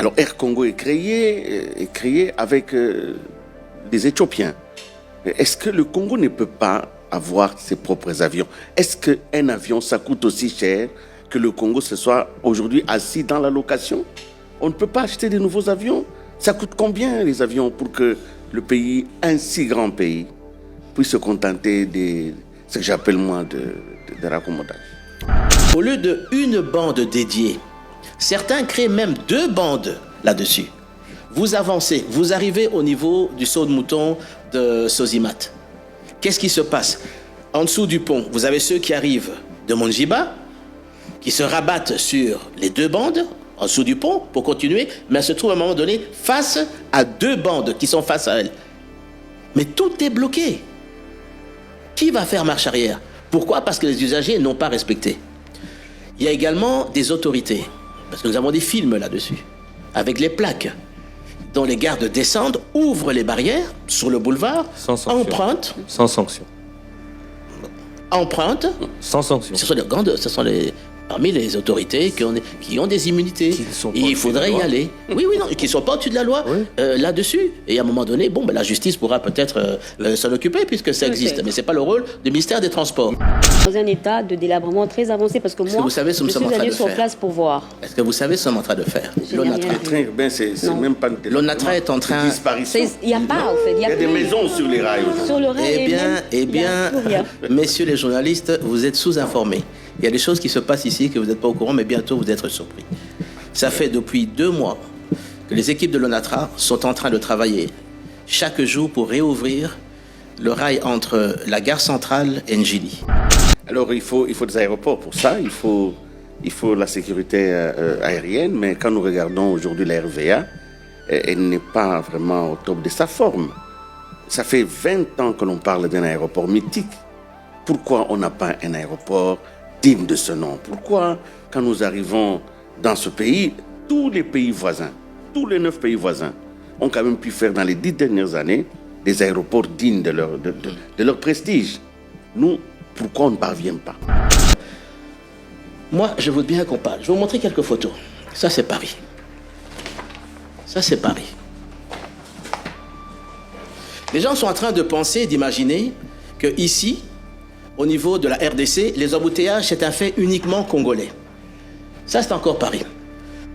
Alors Air Congo est créé avec des Éthiopiens. Est-ce que le Congo ne peut pas avoir ses propres avions? Est-ce qu'un avion, ça coûte aussi cher que le Congo se soit aujourd'hui assis dans la location? On ne peut pas acheter de nouveaux avions. Ça coûte combien les avions pour que le pays, un si grand pays, puisse se contenter de ce que j'appelle moi de raccommodage? Au lieu d'une bande dédiée, certains créent même 2 bandes là-dessus. Vous avancez, vous arrivez au niveau du saut de mouton de Sosimat. Qu'est-ce qui se passe? En dessous du pont, vous avez ceux qui arrivent de Monjiba, qui se rabattent sur les 2 bandes, en dessous du pont, pour continuer, mais elles se trouvent à un moment donné face à 2 bandes qui sont face à elles. Mais tout est bloqué. Qui va faire marche arrière? Pourquoi? Parce que les usagers n'ont pas respecté. Il y a également des autorités, parce que nous avons des films là-dessus, avec les plaques, dont les gardes descendent, ouvrent les barrières sur le boulevard, empruntent. Sans sanction. Empruntent. Sans sanction. Ce sont parmi les autorités qui ont des immunités. Et il faudrait y aller. Oui, non, qui ne sont pas au-dessus de la loi là-dessus. Et à un moment donné, la justice pourra peut-être s'en occuper puisque ça existe. Mais ce n'est pas le rôle du ministère des Transports. Dans un état de délabrement très avancé, parce que moi, vous savez ce que je suis allé sur place pour voir. Est-ce que vous savez ce qu'on est en train de faire? L'ONATRA. C'est même pas L'ONATRA est en train... Il n'y a pas, en fait. Il y a des maisons sur les rails. Sur le rail. Eh bien, messieurs les journalistes, vous êtes sous-informés. Il y a des choses qui se passent ici que vous n'êtes pas au courant, mais bientôt vous êtes surpris. Ça fait depuis 2 mois que les équipes de l'ONATRA sont en train de travailler chaque jour pour réouvrir le rail entre la gare centrale et Njili. Alors il faut des aéroports pour ça, il faut la sécurité aérienne, mais quand nous regardons aujourd'hui la RVA, elle n'est pas vraiment au top de sa forme. Ça fait 20 ans que l'on parle d'un aéroport mythique. Pourquoi on n'a pas un aéroport digne de ce nom? Pourquoi, quand nous arrivons dans ce pays, tous les pays voisins, tous les 9 pays voisins, ont quand même pu faire dans les 10 dernières années des aéroports dignes de leur prestige? Nous, pourquoi on ne parvient pas? Moi, je veux bien qu'on parle. Je vais vous montrer quelques photos. Ça, c'est Paris. Ça, c'est Paris. Les gens sont en train de penser, d'imaginer que ici, au niveau de la RDC, les embouteillages, c'est un fait uniquement congolais. Ça, c'est encore Paris.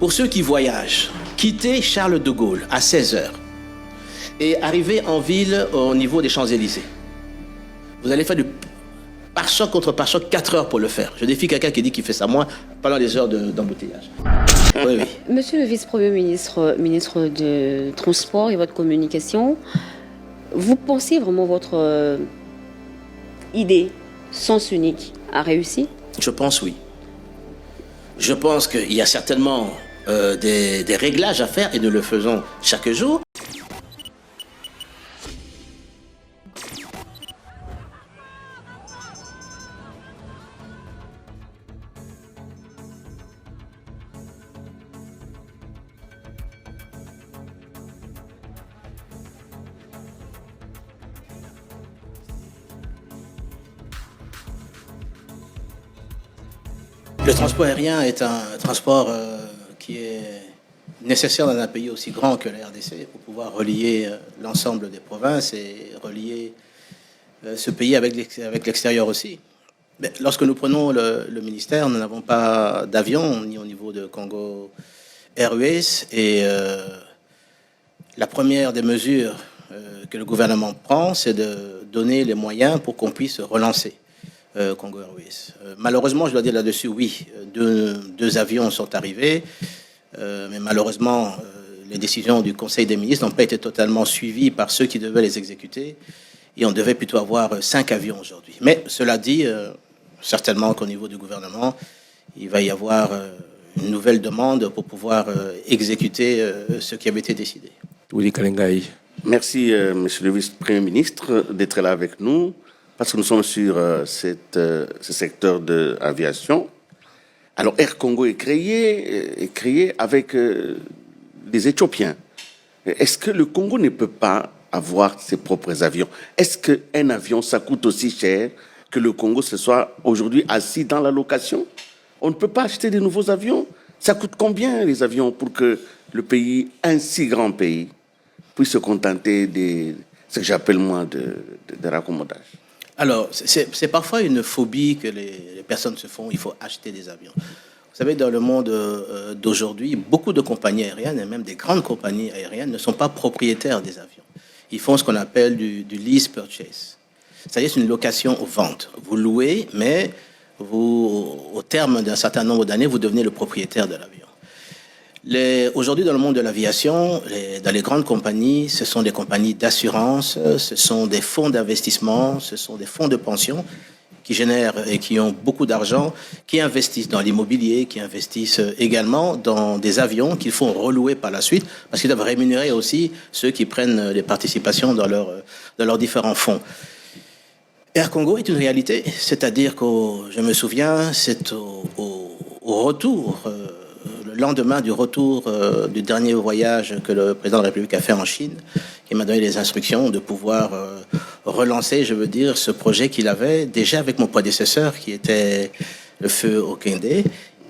Pour ceux qui voyagent, quittez Charles de Gaulle à 16h et arrivez en ville au niveau des Champs-Élysées. Vous allez faire du pare-choc contre pare-choc 4 heures pour le faire. Je défie quelqu'un qui dit qu'il fait ça moins pendant les heures d'embouteillage. Oui. Monsieur le vice-premier ministre, ministre du Transport et votre communication, vous pensez vraiment votre idée sens unique a réussi? Je pense oui. Je pense qu'il y a certainement des réglages à faire et nous le faisons chaque jour. Le transport aérien est un transport qui est nécessaire dans un pays aussi grand que la RDC pour pouvoir relier l'ensemble des provinces et relier ce pays avec l'extérieur aussi. Mais lorsque nous prenons le ministère, nous n'avons pas d'avion, ni au niveau de Congo Airways. Et la première des mesures que le gouvernement prend, c'est de donner les moyens pour qu'on puisse relancer Congo Airways. Malheureusement, je dois dire là-dessus, oui, deux avions sont arrivés, mais malheureusement, les décisions du Conseil des ministres n'ont pas été totalement suivies par ceux qui devaient les exécuter, et on devait plutôt avoir 5 avions aujourd'hui. Mais cela dit, certainement qu'au niveau du gouvernement, il va y avoir une nouvelle demande pour pouvoir exécuter ce qui avait été décidé. Willy Kalengai. Merci, Monsieur le Vice-Premier ministre, d'être là avec nous, parce que nous sommes sur ce secteur de l'aviation. Alors, Air Congo est créé avec des Éthiopiens. Est-ce que le Congo ne peut pas avoir ses propres avions? Est-ce qu'un avion, ça coûte aussi cher que le Congo se soit aujourd'hui assis dans la location? On ne peut pas acheter de nouveaux avions. Ça coûte combien les avions pour que le pays, un si grand pays, puisse se contenter de ce que j'appelle moi de raccommodage? Alors, c'est parfois une phobie que les personnes se font. Il faut acheter des avions. Vous savez, dans le monde d'aujourd'hui, beaucoup de compagnies aériennes, et même des grandes compagnies aériennes, ne sont pas propriétaires des avions. Ils font ce qu'on appelle du lease purchase. C'est-à-dire c'est une location-vente. Vous louez, mais au terme d'un certain nombre d'années, vous devenez le propriétaire de l'avion. Aujourd'hui, dans le monde de l'aviation, dans les grandes compagnies, ce sont des compagnies d'assurance, ce sont des fonds d'investissement, ce sont des fonds de pension qui génèrent et qui ont beaucoup d'argent, qui investissent dans l'immobilier, qui investissent également dans des avions qu'ils font relouer par la suite, parce qu'ils doivent rémunérer aussi ceux qui prennent les participations dans leurs différents fonds. Air Congo est une réalité, c'est-à-dire que, je me souviens, c'est au retour, le lendemain du retour du dernier voyage que le président de la République a fait en Chine, qui m'a donné les instructions de pouvoir relancer, je veux dire, ce projet qu'il avait déjà avec mon prédécesseur, qui était le feu Okende,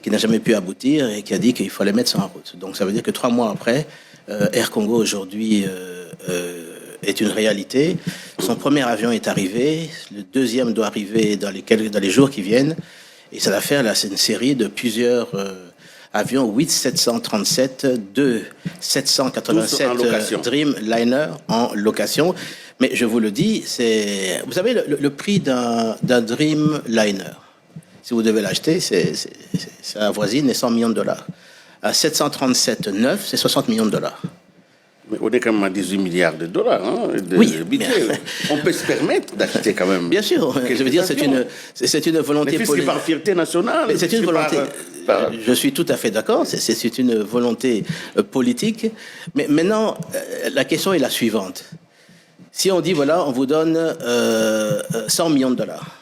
qui n'a jamais pu aboutir et qui a dit qu'il fallait mettre ça en route. Donc ça veut dire que 3 mois après, Air Congo aujourd'hui est une réalité. Son premier avion est arrivé, le deuxième doit arriver dans les jours qui viennent, et ça va faire là, c'est une série de plusieurs avions 737, 2 787 Dreamliner en location. Mais je vous le dis, vous savez, le prix d'un Dreamliner, si vous devez l'acheter, ça avoisine les 100 millions de dollars. À 737 neuf, c'est 60 millions de dollars. Mais on est quand même à 18 milliards de dollars oui, budget. On peut se permettre d'acheter quand même. Bien sûr, je veux dire, c'est une volonté politique. Par fierté nationale. C'est une volonté. Je suis tout à fait d'accord, c'est une volonté politique. Mais maintenant, la question est la suivante. Si on dit, voilà, on vous donne 100 millions de dollars,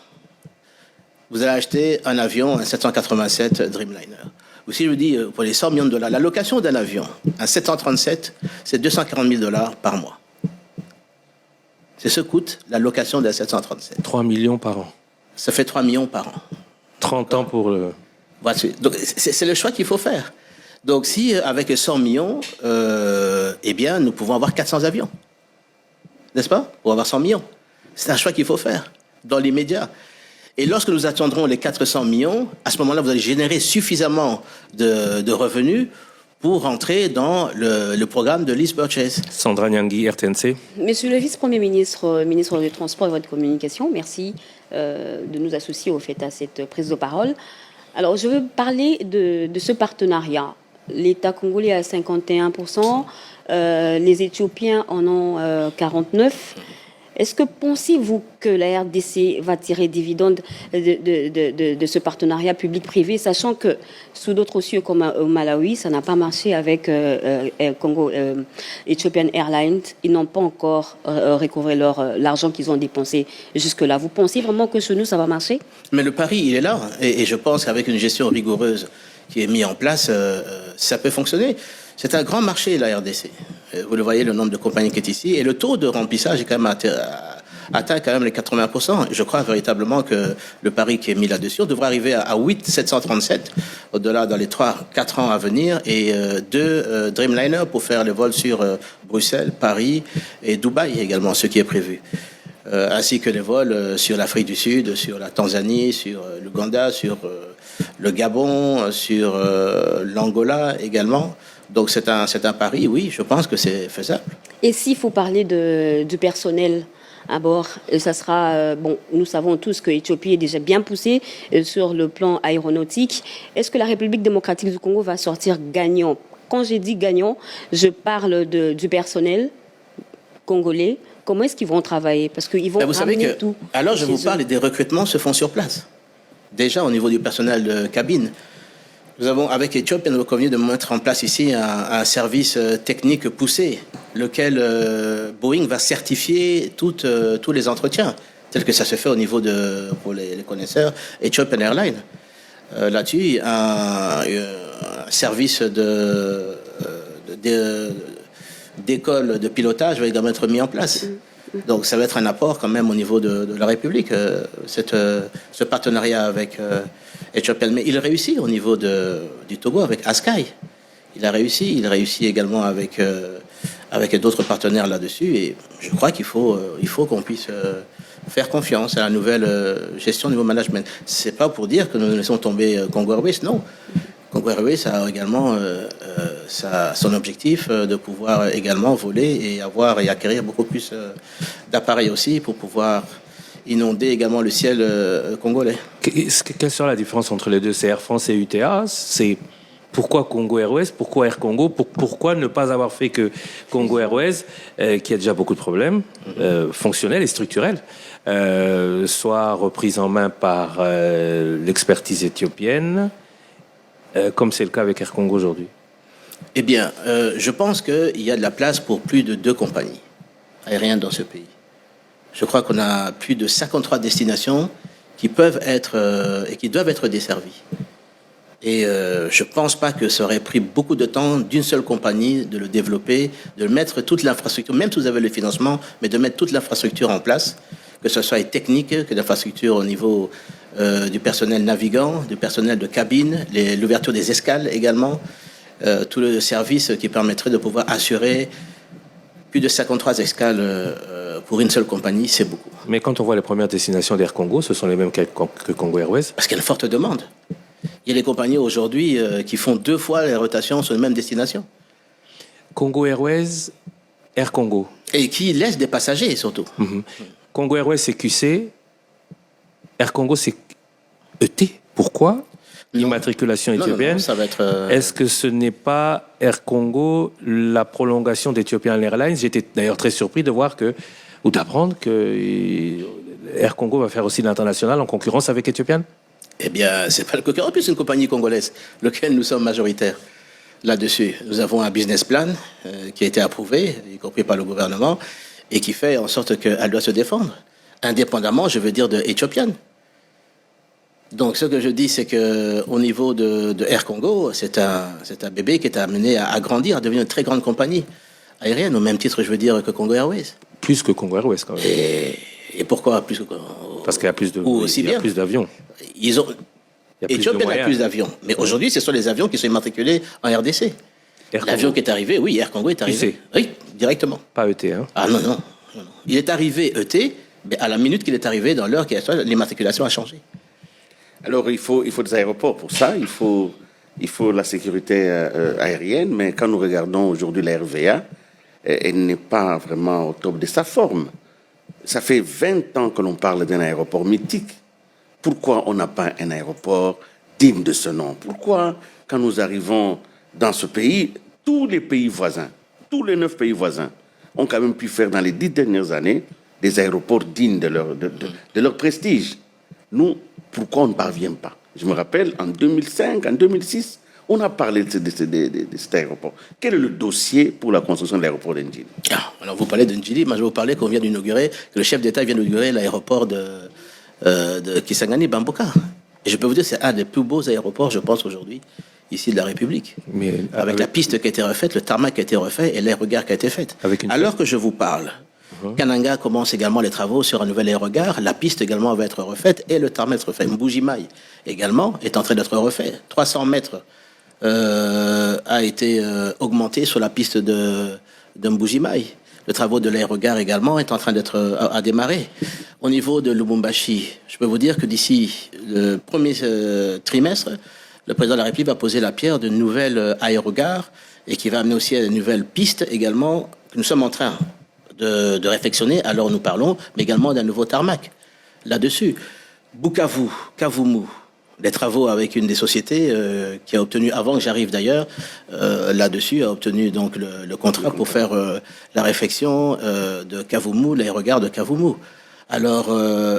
vous allez acheter un avion, un 787 Dreamliner. Ou si je vous dis, pour les 100 millions de dollars, la location d'un avion, un 737, c'est 240 000 dollars par mois. C'est ce que coûte la location d'un 737. 3 millions par an. Ça fait 3 millions par an. 30 ans pour le... Voilà, donc c'est le choix qu'il faut faire. Donc si avec 100 millions, eh bien, nous pouvons avoir 400 avions. N'est-ce pas? Pour avoir 100 millions. C'est un choix qu'il faut faire dans l'immédiat. Et lorsque nous atteindrons les 400 millions, à ce moment-là, vous allez générer suffisamment de revenus pour rentrer dans le programme de lease purchase. Sandra Nyangui, RTNC. Monsieur le vice-premier ministre, ministre des Transports et de Communication, merci de nous associer au fait à cette prise de parole. Alors, je veux parler de ce partenariat. L'État congolais a 51%, les Éthiopiens en ont 49%. Est-ce que pensez-vous que la RDC va tirer dividende de ce partenariat public-privé, sachant que sous d'autres cieux comme au Malawi, ça n'a pas marché avec Congo, Ethiopian Airlines. Ils n'ont pas encore recouvré l'argent qu'ils ont dépensé jusque-là. Vous pensez vraiment que chez nous, ça va marcher? Mais le pari, il est là. Et je pense qu'avec une gestion rigoureuse qui est mise en place, ça peut fonctionner. C'est un grand marché, la RDC. Vous le voyez, le nombre de compagnies qui est ici. Et le taux de remplissage est quand même atteint quand même les 80%. Je crois véritablement que le pari qui est mis là-dessus, on devrait arriver à 737 au-delà dans les 3-4 ans à venir, et 2 Dreamliner pour faire les vols sur Bruxelles, Paris et Dubaï également, ce qui est prévu. Ainsi que les vols sur l'Afrique du Sud, sur la Tanzanie, sur l'Ouganda, sur le Gabon, sur l'Angola également. Donc c'est un pari, oui, je pense que c'est faisable. Et s'il faut parler du personnel à bord, ça sera, nous savons tous que l'Éthiopie est déjà bien poussée sur le plan aéronautique. Est-ce que la République démocratique du Congo va sortir gagnant? Quand j'ai dit gagnant, je parle du personnel congolais. Comment est-ce qu'ils vont travailler? Parce qu'ils vont ramener tout. Alors je vous parle, des recrutements se font sur place. Déjà au niveau du personnel de cabine. Nous avons, avec Ethiopian, nous avons convenu de mettre en place ici un service technique poussé, lequel Boeing va certifier tous les entretiens, tel que ça se fait au niveau pour les connaisseurs, Ethiopian Airlines. Là-dessus, un service d'école de pilotage va également être mis en place. Donc ça va être un apport quand même au niveau de la République, ce partenariat avec Ethiopian. Mais il réussit au niveau du Togo avec Askai. Il réussit également avec d'autres partenaires là-dessus. Et je crois qu'il faut qu'on puisse faire confiance à la nouvelle gestion, au niveau management. C'est pas pour dire que nous laissons tomber Congo Airways, non. Congo Airways a également son objectif de pouvoir également voler et acquérir beaucoup plus d'appareils aussi pour pouvoir inonder également le ciel congolais. Quelle sera la différence entre les deux? C'est Air France et UTA? C'est pourquoi Congo Airways? Pourquoi Air Congo? Pourquoi ne pas avoir fait que Congo Airways, qui a déjà beaucoup de problèmes fonctionnels et structurels, soit reprise en main par l'expertise éthiopienne, comme c'est le cas avec Air Congo aujourd'hui? Eh bien, je pense qu'il y a de la place pour plus de 2 compagnies aériennes dans ce pays. Je crois qu'on a plus de 53 destinations qui peuvent être et qui doivent être desservies. Et je ne pense pas que ça aurait pris beaucoup de temps d'une seule compagnie de le développer, de mettre toute l'infrastructure, même si vous avez le financement, mais de mettre toute l'infrastructure en place, que ce soit technique, que l'infrastructure au niveau du personnel navigant, du personnel de cabine, l'ouverture des escales également, tout le service qui permettrait de pouvoir assurer plus de 53 escales pour une seule compagnie, c'est beaucoup. Mais quand on voit les premières destinations d'Air Congo, ce sont les mêmes que Congo Airways? Parce qu'il y a une forte demande. Il y a des compagnies aujourd'hui qui font 2 fois les rotations sur les mêmes destinations. Congo Airways, Air Congo. Et qui laissent des passagers surtout. Congo Airways, c'est QC. Air Congo, c'est ET. Pourquoi? L'immatriculation éthiopienne. Non, ça va être, Est-ce que ce n'est pas Air Congo la prolongation d'Ethiopian Airlines? J'étais d'ailleurs très surpris de voir ou d'apprendre que Air Congo va faire aussi l'international en concurrence avec Ethiopian. Eh bien, c'est pas le concurrent, plus une compagnie congolaise, lequel nous sommes majoritaires là-dessus. Nous avons un business plan qui a été approuvé, y compris par le gouvernement, et qui fait en sorte qu'elle doit se défendre, indépendamment, je veux dire, de Ethiopian. Donc, ce que je dis, c'est que au niveau de Air Congo, c'est un bébé qui est amené à grandir, à devenir une très grande compagnie aérienne, au même titre, je veux dire, que Congo Airways. Plus que Congo Airways, quand même. Et pourquoi plus que Parce qu'il y a plus plus d'avions. Ethiopian a plus d'avions. Mais aujourd'hui, ce sont les avions qui sont immatriculés en RDC. L'avion qui est arrivé, oui, Air Congo est arrivé. Oui, directement. Pas ET, hein? Ah non. Il est arrivé ET, mais à la minute qu'il est arrivé, dans l'heure l'immatriculation a changé. Alors, il faut des aéroports pour ça, il faut la sécurité aérienne, mais quand nous regardons aujourd'hui la RVA, elle n'est pas vraiment au top de sa forme. Ça fait 20 ans que l'on parle d'un aéroport mythique. Pourquoi on n'a pas un aéroport digne de ce nom? Pourquoi, quand nous arrivons dans ce pays, tous les pays voisins, tous les 9 pays voisins, ont quand même pu faire dans les 10 dernières années des aéroports dignes de leur prestige? Nous, pourquoi on ne parvient pas? Je me rappelle, en 2005, en 2006, on a parlé de cet aéroport. Quel est le dossier pour la construction de l'aéroport d'Ndjili? Alors, vous parlez d'Ndjili, moi je vais vous parler qu'on vient d'inaugurer, que le chef d'État vient d'inaugurer l'aéroport de Kisangani Bamboka. Et je peux vous dire, c'est un des plus beaux aéroports, je pense, aujourd'hui, ici de la République. Mais avec la piste qui a été refaite, le tarmac qui a été refait et l'aérogare qui a été faite. Alors que je vous parle, Kananga commence également les travaux sur un nouvel aérogare. La piste également va être refaite et le tarmac est refait. Mbujimai également est en train d'être refait. 300 mètres a été augmenté sur la piste de Mbujimai. Le travaux de l'aérogare également est en train d'être à démarrer. Au niveau de Lubumbashi, je peux vous dire que d'ici le premier trimestre, le président de la République va poser la pierre de nouvelles aérogares et qui va amener aussi à de nouvelles pistes également que nous sommes en train de réflexionner, alors nous parlons, mais également d'un nouveau tarmac là-dessus. Bukavu, Kavumu, les travaux avec une des sociétés qui a obtenu, avant que j'arrive d'ailleurs, là-dessus, a obtenu donc le contrat pour faire la réfection de Kavumu, l'aérogare de Kavumu. Alors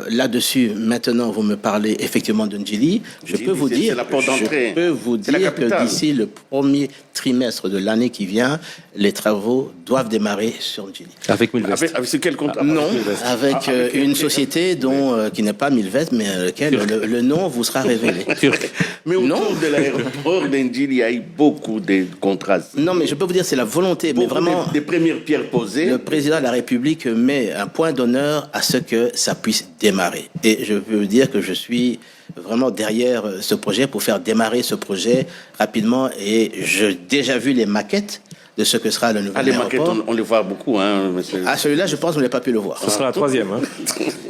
là-dessus, maintenant, vous me parlez effectivement de Ndjili. Je peux vous dire que d'ici le premier trimestre de l'année qui vient, les travaux doivent démarrer sur Ndjili. Avec Milvest. Avec quel contrat? Non, avec une société qui n'est pas Milvest, mais lequel le nom vous sera révélé. Mais autour de l'aéroport d'Ndjili, il y a eu beaucoup de contrats. Non, mais je peux vous dire, c'est la volonté, mais vraiment... Des premières pierres posées. Le président de la République met un point d'honneur à ce que ça puisse démarrer. Et je peux vous dire que je suis vraiment derrière ce projet pour faire démarrer ce projet rapidement. Et j'ai déjà vu les maquettes de ce que sera le nouvel aéroport. Les maquettes, on les voit beaucoup, hein, monsieur. Ah, celui-là, je pense que vous n'avez pas pu le voir. Ce sera la troisième. Hein.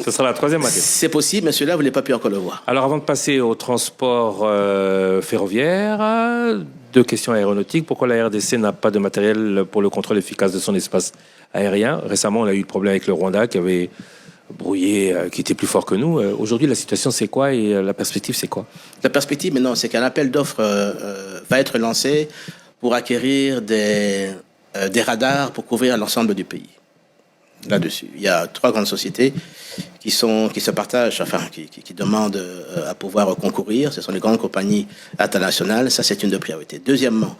Ce sera la troisième maquette. C'est possible, mais celui-là, vous n'avez pas pu encore le voir. Alors, avant de passer au transport ferroviaire, deux questions aéronautiques. Pourquoi la RDC n'a pas de matériel pour le contrôle efficace de son espace aérien? Récemment, on a eu le problème avec le Rwanda qui avait brouillé, qui était plus fort que nous. Aujourd'hui, la situation, c'est quoi et la perspective, c'est quoi? La perspective, maintenant, c'est qu'un appel d'offres va être lancé pour acquérir des radars pour couvrir l'ensemble du pays. Là-dessus, il y a 3 grandes sociétés qui se partagent, enfin, qui demandent à pouvoir concourir. Ce sont les grandes compagnies internationales. Ça, c'est une de priorités. Deuxièmement,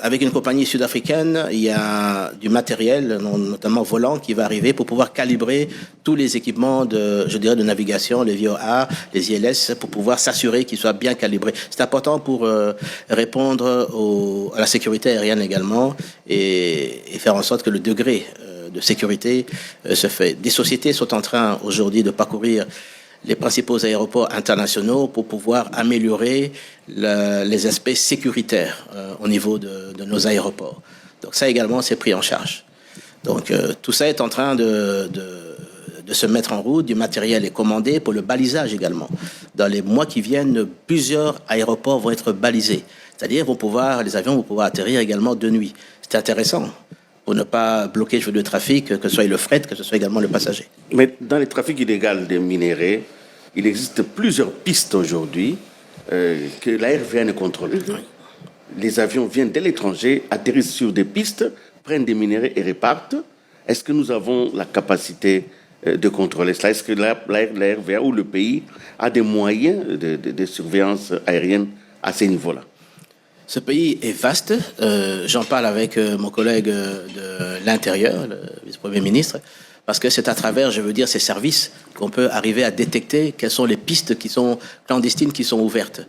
avec une compagnie sud-africaine, il y a du matériel, notamment volant, qui va arriver pour pouvoir calibrer tous les équipements de navigation, les VOA, les ILS, pour pouvoir s'assurer qu'ils soient bien calibrés. C'est important pour répondre à la sécurité aérienne également et faire en sorte que le degré de sécurité se fait. Des sociétés sont en train aujourd'hui de parcourir les principaux aéroports internationaux pour pouvoir améliorer les aspects sécuritaires au niveau de nos aéroports. Donc ça également, c'est pris en charge. Donc tout ça est en train de se mettre en route. Du matériel est commandé pour le balisage également. Dans les mois qui viennent, plusieurs aéroports vont être balisés. C'est-à-dire les avions vont pouvoir atterrir également de nuit. C'est intéressant pour ne pas bloquer le trafic, que ce soit le fret, que ce soit également le passager. Mais dans le trafic illégal des minerais, il existe plusieurs pistes aujourd'hui que la RVA ne contrôle plus. Les avions viennent de l'étranger, atterrissent sur des pistes, prennent des minerais et repartent. Est-ce que nous avons la capacité de contrôler cela? Est-ce que la RVA ou le pays a des moyens de surveillance aérienne à ces niveaux-là? Ce pays est vaste. J'en parle avec mon collègue de l'Intérieur, le vice-premier ministre, parce que c'est à travers, je veux dire, ces services qu'on peut arriver à détecter quelles sont les pistes qui sont clandestines, qui sont ouvertes.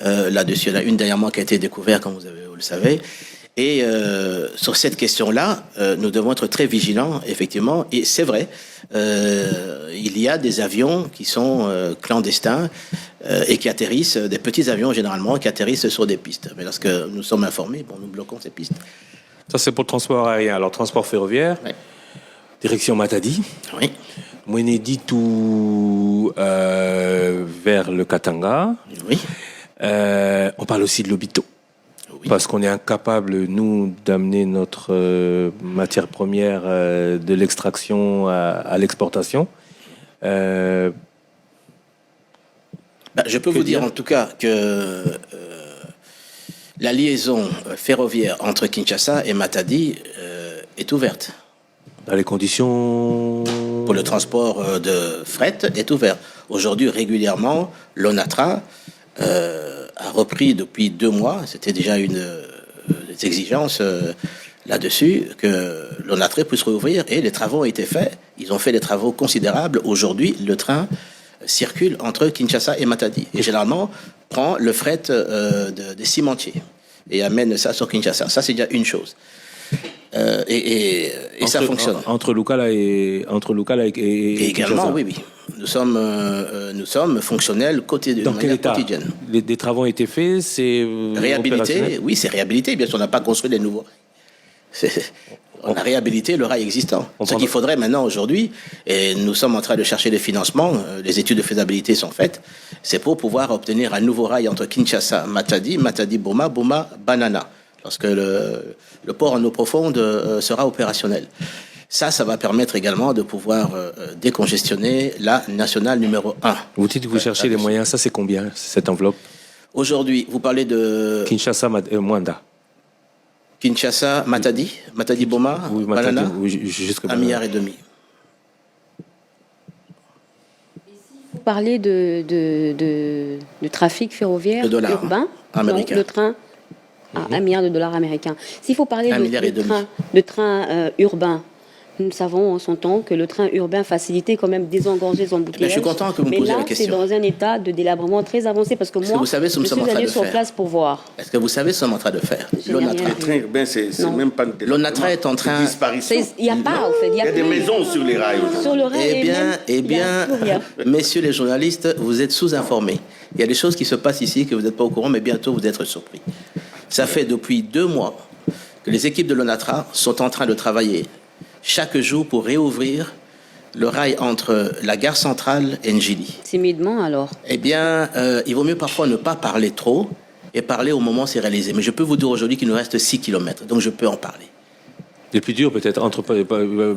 Là-dessus, il y en a une dernièrement qui a été découverte, comme vous le savez. Et sur cette question-là, nous devons être très vigilants, effectivement. Et c'est vrai, il y a des avions qui sont clandestins et qui atterrissent, des petits avions généralement, qui atterrissent sur des pistes. Mais lorsque nous sommes informés, nous bloquons ces pistes. Ça, c'est pour le transport aérien. Alors, transport ferroviaire, oui. Direction Matadi. Oui. Mwenedi tout vers le Katanga. Oui. On parle aussi de l'Obito. Oui. Parce qu'on est incapable, nous, d'amener notre matière première de l'extraction à l'exportation. Je peux vous dire en tout cas que la liaison ferroviaire entre Kinshasa et Matadi est ouverte. Dans les conditions... Pour le transport de fret est ouvert. Aujourd'hui, régulièrement, l'ONATRA a repris depuis 2 mois, c'était déjà une des exigences là-dessus, que l'ONATRA puisse rouvrir et les travaux ont été faits. Ils ont fait des travaux considérables. Aujourd'hui, le train circule entre Kinshasa et Matadi. Et généralement, prend le fret des cimentiers et amène ça sur Kinshasa. Ça, c'est déjà une chose. Et ça fonctionne. Entre Lukala et également, oui. Nous sommes fonctionnels de manière quotidienne. Des travaux ont été faits, c'est réhabilité. Oui, c'est réhabilité. Bien sûr, on n'a pas construit des nouveaux rails. On a réhabilité le rail existant. Ce qu'il faudrait maintenant, aujourd'hui, et nous sommes en train de chercher des financements, les études de faisabilité sont faites, c'est pour pouvoir obtenir un nouveau rail entre Kinshasa, Matadi, Boma, Boma, Banana, lorsque le port en eau profonde sera opérationnel. Ça va permettre également de pouvoir décongestionner la nationale numéro 1. Vous dites que vous cherchez les moyens, ça c'est combien, cette enveloppe? Aujourd'hui, vous parlez de... Kinshasa, Mwanda. Kinshasa, Matadi, Boma, oui, Banana, oui, jusqu'à 1,5 milliard. parlez de trafic ferroviaire De dollars, urbain, américain. non, de train, $1 milliard américains. S'il faut parler 1,5 milliard. de train urbain, nous savons en son temps que le train urbain facilitait quand même désengorger les embouteillages. Je suis content que vous me mais posiez là, la question. c'est dans un état de délabrement très avancé parce que Est-ce moi, que vous savez ce que nous je sommes en suis train allée de sur faire place pour voir. Est-ce que vous savez ce qu'on est en train de faire? Je n'ai rien L'ONATRA. Le train urbain, c'est Non. même pas de L'ONATRA est en train- de disparition. Il n'y a pas, en fait. Il y a des plus- maisons sur les rails aujourd'hui. Sur le rail. Eh et bien, même, eh il y a bien, plus rien. messieurs les journalistes, vous êtes sous-informés. Il y a des choses qui se passent ici que vous n'êtes pas au courant, mais bientôt vous êtes surpris. Ça fait depuis 2 mois que les équipes de l'ONATRA sont en train de travailler chaque jour pour réouvrir le rail entre la gare centrale et Njili. Timidement, alors. Eh bien, il vaut mieux parfois ne pas parler trop et parler au moment où c'est réalisé. Mais je peux vous dire aujourd'hui qu'il nous reste 6 kilomètres, donc je peux en parler. Les plus durs peut-être,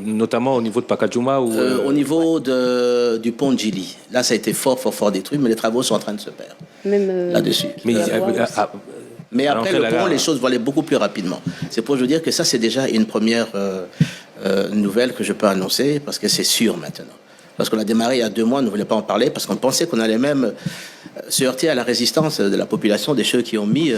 notamment au niveau de Pacajuma ou Au niveau du pont de Njili, là ça a été fort détruit, mais les travaux sont en train de se faire Même là-dessus. mais Mais à après, l'entrée de le la pont, gare. les choses vont aller beaucoup plus rapidement. C'est pour vous dire que ça, c'est déjà une première nouvelle que je peux annoncer, parce que c'est sûr maintenant. Parce qu'on a démarré il y a 2 mois, on ne voulait pas en parler, parce qu'on pensait qu'on allait même se heurter à la résistance de la population, des ceux qui ont mis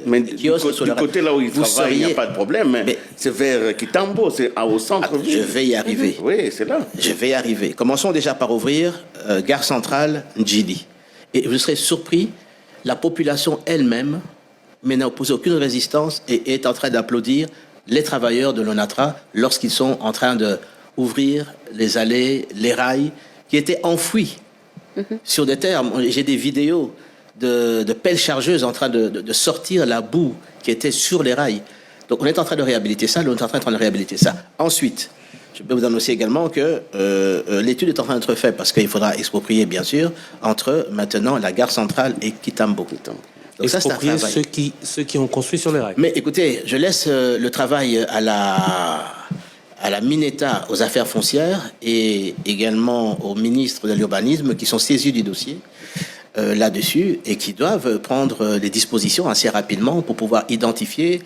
Mais des du, kiosques sur le rail. côté là où ils Vous travaillent, il n'y a seriez- pas de problème. Mais- C'est vers Kitambo, c'est au Ah, centre-ville. je vais y arriver. Oui, c'est là. Je vais y arriver. Commençons déjà par ouvrir Gare Centrale Njili. Et vous serez surpris, la population elle-même n'a opposé aucune résistance et est en train d'applaudir les travailleurs de l'ONATRA lorsqu'ils sont en train d'ouvrir les allées, les rails qui étaient enfouis sur des terres. J'ai des vidéos de pelles chargeuses en train de sortir la boue qui était sur les rails. Donc on est en train de réhabiliter ça, l'ONATRA est en train de réhabiliter ça. Ensuite, je peux vous annoncer également que l'étude est en train d'être faite parce qu'il faudra exproprier, bien sûr, entre maintenant la gare centrale et Kitambo. Donc ça, c'est un exproprier travail. ceux qui ont construit sur les rails. Mais écoutez, je laisse le travail à la Mineta aux affaires foncières et également au ministre de l'Urbanisme qui sont saisis du dossier là-dessus et qui doivent prendre des dispositions assez rapidement pour pouvoir identifier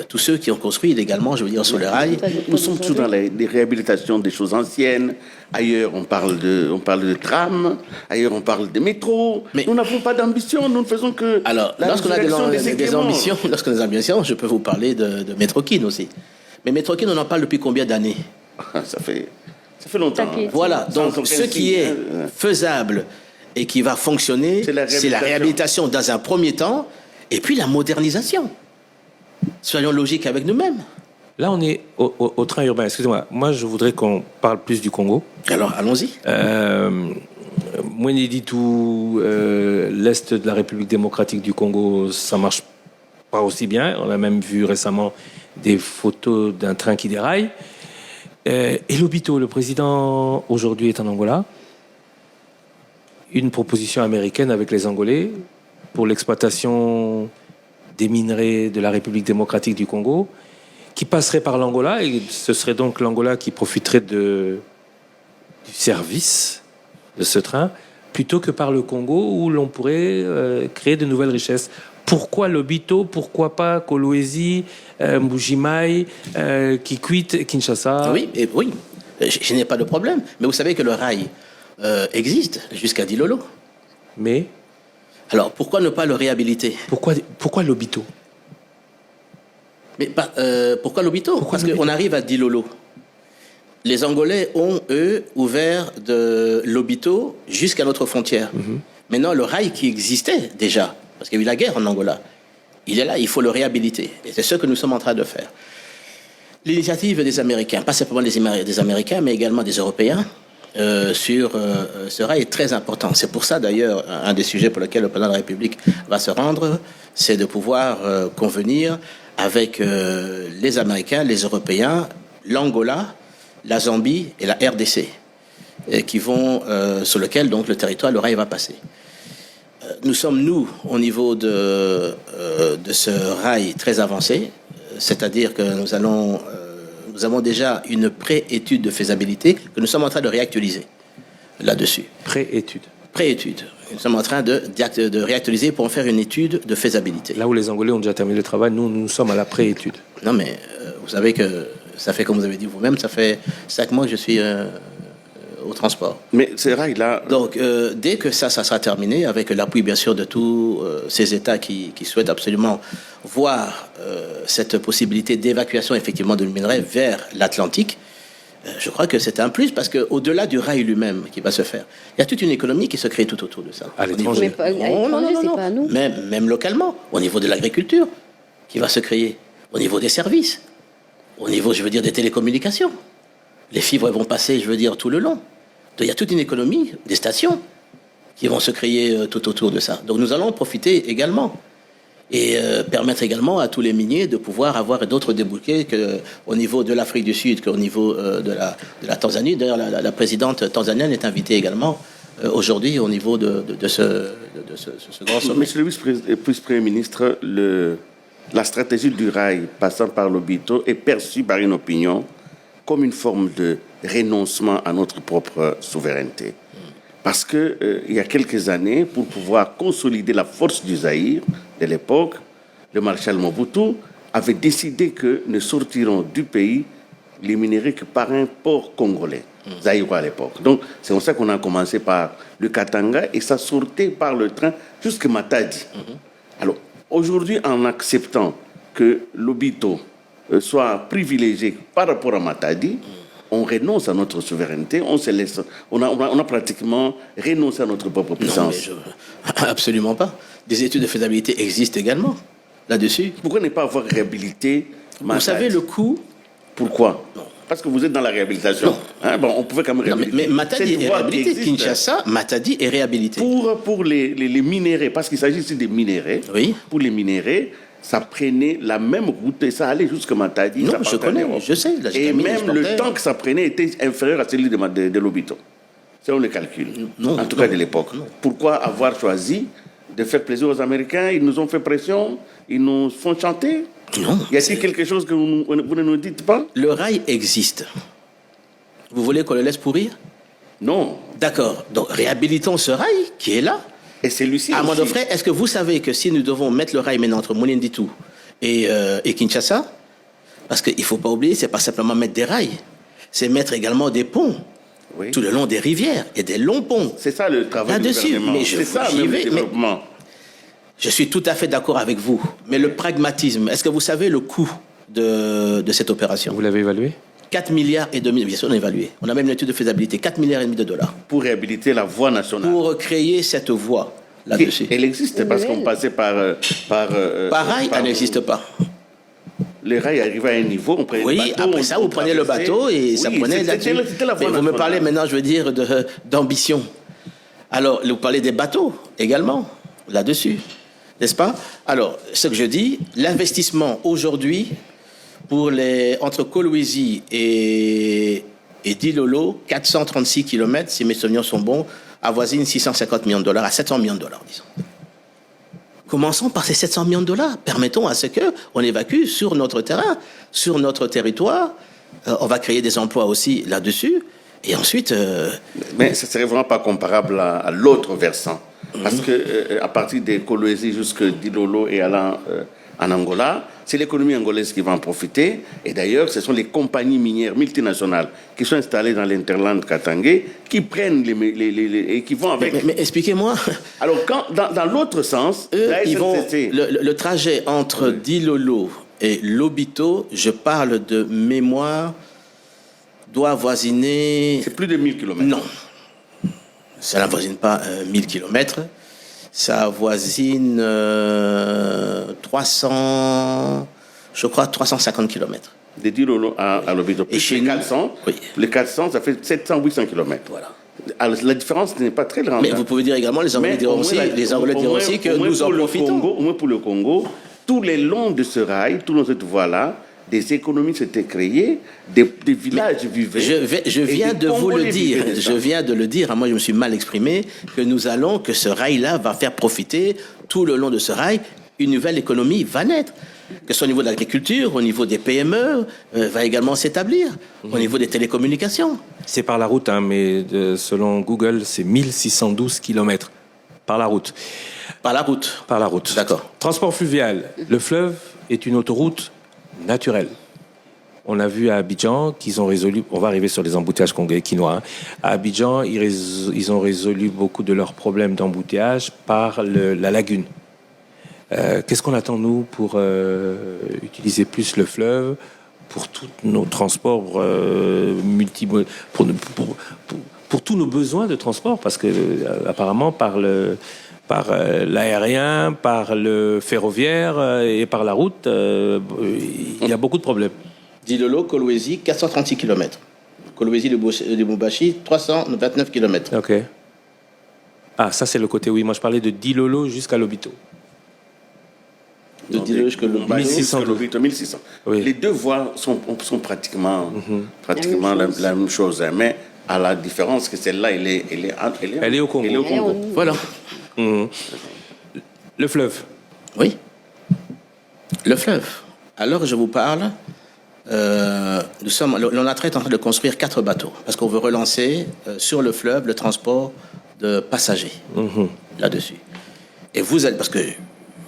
tous ceux qui ont construit illégalement, je veux dire, sur le rail. Nous sommes toujours dans les réhabilitations des choses anciennes. Ailleurs, on parle de tram. Ailleurs, on parle de métro. Mais- nous n'avons pas d'ambition. Nous ne faisons que Alors, la lorsqu'on a résurrection des sécréments. ambitions, je peux vous parler de Métrokin aussi. Mais Métrokin, on en parle depuis combien d'années? Ça fait longtemps. Tapis. Voilà, donc Sans aucun ce qui signe, est hein. faisable et qui va fonctionner, C'est la c'est la réhabilitation dans un premier temps, et puis la modernisation. Soyons logiques avec nous-mêmes. Là, on est au train urbain. Excusez-moi, moi, je voudrais qu'on parle plus du Congo. Alors, allons-y. Mweneditu, l'Est de la République démocratique du Congo, ça marche pas aussi bien. On a même vu récemment des photos d'un train qui déraille. Et Lobito, le président, aujourd'hui est en Angola. Une proposition américaine avec les Angolais pour l'exploitation des minerais de la République démocratique du Congo, qui passerait par l'Angola, et ce serait donc l'Angola qui profiterait du service de ce train, plutôt que par le Congo, où l'on pourrait créer de nouvelles richesses. Pourquoi Lobito? Pourquoi pas Kolwezi, Mbujimaï, Kikwit, Kinshasa? Oui, je n'ai pas de problème. Mais vous savez que le rail existe jusqu'à Dilolo. Mais Alors, pourquoi ne pas le réhabiliter? pourquoi Lobito? Mais pourquoi Lobito? Pourquoi Parce Lobito? qu'on arrive à Dilolo. Les Angolais ont, eux, ouvert de Lobito jusqu'à notre frontière. Maintenant, le rail qui existait déjà, parce qu'il y a eu la guerre en Angola, il est là, il faut le réhabiliter. Et c'est ce que nous sommes en train de faire. L'initiative des Américains, pas simplement des Américains, mais également des Européens, sur ce rail est très important. C'est pour ça, d'ailleurs, un des sujets pour lesquels le président de la République va se rendre, c'est de pouvoir convenir avec les Américains, les Européens, l'Angola, la Zambie et la RDC, qui vont, sur lequel donc le territoire, le rail va passer. Nous sommes, nous, au niveau de ce rail très avancé, c'est-à-dire que nous avons déjà une pré-étude de faisabilité que nous sommes en train de réactualiser là-dessus. Pré-étude. Pré-étude. Nous sommes en train de réactualiser pour en faire une étude de faisabilité. Là où les Angolais ont déjà terminé le travail, nous sommes à la pré-étude. Non, mais vous savez que ça fait, comme vous avez dit vous-même, ça fait 5 mois que je suis au transport. Mais ces rails-là... Donc, dès que ça sera terminé, avec l'appui bien sûr de tous ces États qui souhaitent absolument voir cette possibilité d'évacuation effectivement de minerais vers l'Atlantique, je crois que c'est un plus parce qu'au-delà du rail lui-même qui va se faire, il y a toute une économie qui se crée tout autour de ça. À l'étranger. Mais pas, à l'étranger, c'est pas à nous. Même localement, au niveau de l'agriculture qui va se créer, au niveau des services, au niveau, je veux dire, des télécommunications. Les fibres vont passer, je veux dire, tout le long. Donc, il y a toute une économie des stations qui vont se créer tout autour de ça. Donc nous allons en profiter également et permettre également à tous les miniers de pouvoir avoir d'autres débouchés qu'au niveau de l'Afrique du Sud, qu'au niveau de la Tanzanie. D'ailleurs, la présidente tanzanienne est invitée également aujourd'hui au niveau de ce grand sommet. Monsieur le vice-premier ministre, la stratégie du rail passant par l'Obito est perçue par une opinion comme une forme de renoncement à notre propre souveraineté. Parce que il y a quelques années, pour pouvoir consolider la force du Zaïre de l'époque, le maréchal Mobutu avait décidé que ne sortiront du pays les minéraux que par un port congolais, zaïrois à l'époque. Donc c'est pour ça qu'on a commencé par le Katanga et ça sortait par le train jusqu'à Matadi. Alors aujourd'hui, en acceptant que l'Obito soit privilégié par rapport à Matadi, on renonce à notre souveraineté, on se laisse, on a pratiquement renoncé à notre propre puissance. Non, mais absolument pas. Des études de faisabilité existent également là-dessus. Pourquoi ne pas avoir réhabilité Matadi? Vous savez le coût? Pourquoi? Non. Parce que vous êtes dans la réhabilitation. Hein, bon, on pouvait quand même réhabiliter. Mais Matadi est réhabilité. Kinshasa, Matadi est réhabilité. Pour les minéraux, parce qu'il s'agit ici des minéraux. Oui. Pour les minéraux, ça prenait la même route et ça allait jusqu'à Matadi. Non, je connais, je sais. Là, et même le temps que ça prenait était inférieur à celui de l'Obito. C'est on le calcule. En tout cas de l'époque. Pourquoi avoir choisi de faire plaisir aux Américains? Ils nous ont fait pression, ils nous font chanter. Non. Y a-t-il quelque chose que vous ne nous dites pas? Le rail existe. Vous voulez qu'on le laisse pourrir? Non. D'accord. Donc réhabilitons ce rail qui est là. Et celui-ci À aussi. mon frère, est-ce que vous savez que si nous devons mettre le rail maintenant entre Moulin-Ditu et Kinshasa, parce qu'il ne faut pas oublier, c'est pas simplement mettre des rails, c'est mettre également des ponts tout le long des rivières et des longs ponts. C'est ça le travail du Là-dessus, gouvernement. mais C'est ça même le développement. Je suis tout à fait d'accord avec vous. Mais le pragmatisme, est-ce que vous savez le coût de cette opération? Vous l'avez évalué? 4 milliards et demi, bien sûr on a évalué. On a même une étude de faisabilité, 4 milliards et demi de dollars. Pour réhabiliter la voie nationale. Pour créer cette voie là-dessus. Elle existe parce qu'on passait par rail, elle n'existe pas. Les rails arrivaient à un niveau, on prenait le bateau. Oui, après ça, vous prenez le bateau et ça prenait là-dessus. Mais vous me parlez maintenant, je veux dire, d'ambition. Alors, vous parlez des bateaux également, là-dessus, n'est-ce pas? Alors, ce que je dis, l'investissement aujourd'hui, entre Kolwezi et Dilolo, 436 km, si mes souvenirs sont bons, avoisine 650 millions de dollars à 700 millions de dollars, disons. Commençons par ces 700 millions de dollars. Permettons à ce qu'on évacue sur notre terrain, sur notre territoire. On va créer des emplois aussi là-dessus. Et ensuite... Mais ce ne serait vraiment pas comparable à l'autre versant. Parce que à partir des Kolwezi jusqu'à Dilolo et allant en Angola, c'est l'économie angolaise qui va en profiter. Et d'ailleurs, ce sont les compagnies minières multinationales qui sont installées dans l'interland katangais qui prennent et qui vont avec... Mais expliquez-moi. Alors, dans l'autre sens, ils vont, le trajet entre Dilolo et Lobito, je parle de mémoire, doit avoisiner... C'est plus de 1000 km. Non. Ça n'avoisine pas 1000 km. Ça avoisine 350 km. De Dilolo à Lobito. Et chez les 400, oui. Les 400, ça fait 700-800 km. Voilà. Alors, la différence n'est pas très grande. Mais vous pouvez dire également, les Anglais diront aussi, que nous en profitons. Au moins pour le Congo, tout le long de ce rail, tout le long de cette voie-là, des économies s'étaient créées, des villages vivaient. Je viens de vous le dire. Je viens de le dire. Moi, je me suis mal exprimé. Que ce rail-là va faire profiter tout le long de ce rail. Une nouvelle économie va naître. Que ce soit au niveau de l'agriculture, au niveau des PME, va également s'établir. Au niveau des télécommunications. C'est par la route, hein, mais selon Google, c'est 1612 km par la route. Par la route. Par la route. D'accord. Transport fluvial. Le fleuve est une autoroute naturelle. On a vu à Abidjan qu'ils ont résolu, on va arriver sur les embouteillages quinois, hein. À Abidjan, ils ont résolu beaucoup de leurs problèmes d'embouteillage par la lagune. Qu'est-ce qu'on attend, nous, pour utiliser plus le fleuve, pour tous nos transports pour tous nos besoins de transport, parce que apparemment par l'aérien, par le ferroviaire et par la route, il y a beaucoup de problèmes. Dilolo, Kolwezi, 436 km. Kolwezi de Moubachi, 329 km. Ok. Ah, ça c'est le côté, oui. Moi je parlais de Dilolo jusqu'à Lobito. De Dilolo jusqu'à Lobito. 1600. Oui. Les deux voies sont pratiquement la même chose, hein, mais à la différence que celle-là, elle est au Congo. Elle est au Congo. Voilà. Le fleuve. Oui. Le fleuve. Alors je vous parle, on est en train de construire 4 bateaux, parce qu'on veut relancer sur le fleuve le transport de passagers là-dessus. Et vous êtes, parce que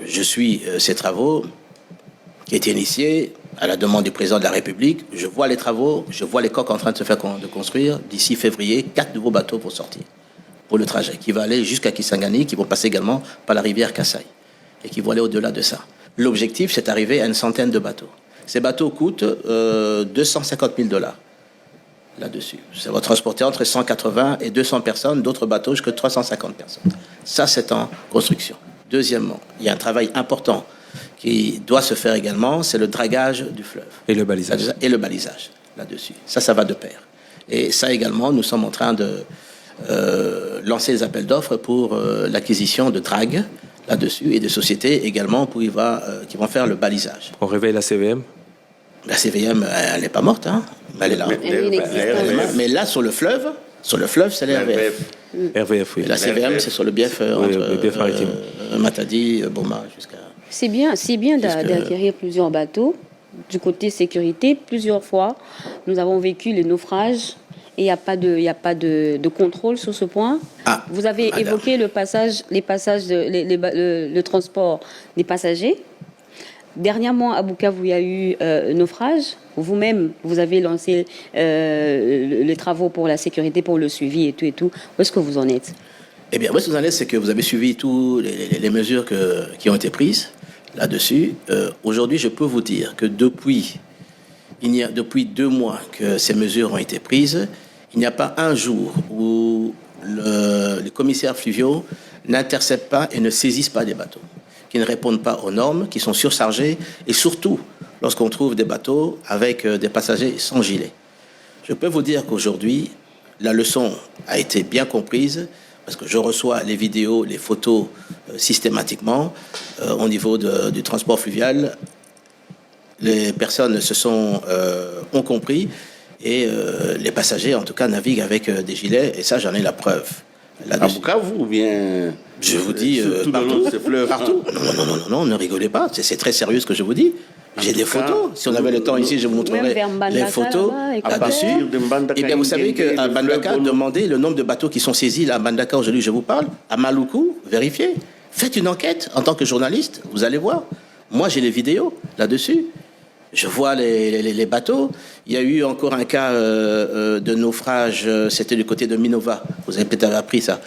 je suis ces travaux qui étaient initiés à la demande du président de la République, je vois les travaux, je vois les coques en train de se faire construire. D'ici février, 4 nouveaux bateaux vont sortir pour le trajet, qui va aller jusqu'à Kisangani, qui vont passer également par la rivière Kassai, et qui vont aller au-delà de ça. L'objectif, c'est d'arriver à une centaine de bateaux. Ces bateaux coûtent 250 000 $ là-dessus. Ça va transporter entre 180 et 200 personnes, d'autres bateaux jusqu'à 350 personnes. Ça, c'est en construction. Deuxièmement, il y a un travail important qui doit se faire également, c'est le dragage du fleuve. Et le balisage. Et le balisage là-dessus. Ça va de pair. Et ça également, nous sommes en train de lancer les appels d'offres pour l'acquisition de dragues là-dessus et de sociétés également qui vont faire le balisage. On réveille la CVM. La CVM, elle n'est pas morte, hein, mais elle est là. Mais là, sur le fleuve, c'est l'RVF. RVF, oui. Et la CVM, c'est sur le bief entre Matadi, Boma, jusqu'à... C'est bien d'acquérir plusieurs bateaux. Du côté sécurité, plusieurs fois, nous avons vécu les naufrages et il n'y a pas de contrôle sur ce point. Ah, vous avez évoqué le transport des passagers. Dernièrement, à Bukavu, il y a eu naufrage. Vous-même, vous avez lancé les travaux pour la sécurité, pour le suivi et tout. Où est-ce que vous en êtes? Eh bien, où est-ce que vous en êtes, c'est que vous avez suivi toutes les mesures qui ont été prises là-dessus. Aujourd'hui, je peux vous dire que depuis 2 mois que ces mesures ont été prises, il n'y a pas un jour où les commissaires fluviaux n'interceptent pas et ne saisissent pas des bateaux, qui ne répondent pas aux normes, qui sont surchargés, et surtout lorsqu'on trouve des bateaux avec des passagers sans gilet. Je peux vous dire qu'aujourd'hui, la leçon a été bien comprise, parce que je reçois les vidéos, les photos systématiquement au niveau du transport fluvial. Les personnes ont compris, et les passagers, en tout cas, naviguent avec des gilets, et ça, j'en ai la preuve. À Bukavu ou bien... Je vous dis, partout. Non, ne rigolez pas. C'est très sérieux ce que je vous dis. J'ai des photos. Si on avait le temps ici, je vous montrerai les photos là-dessus. Et bien, vous savez qu'à Mbandaka, demandez le nombre de bateaux qui sont saisis là, à Mbandaka, aujourd'hui, je vous parle. À Maluku, vérifiez. Faites une enquête en tant que journaliste. Vous allez voir. Moi, j'ai les vidéos là-dessus. Je vois les bateaux. Il y a eu encore un cas de naufrage. C'était du côté de Minova. Vous avez peut-être appris ça.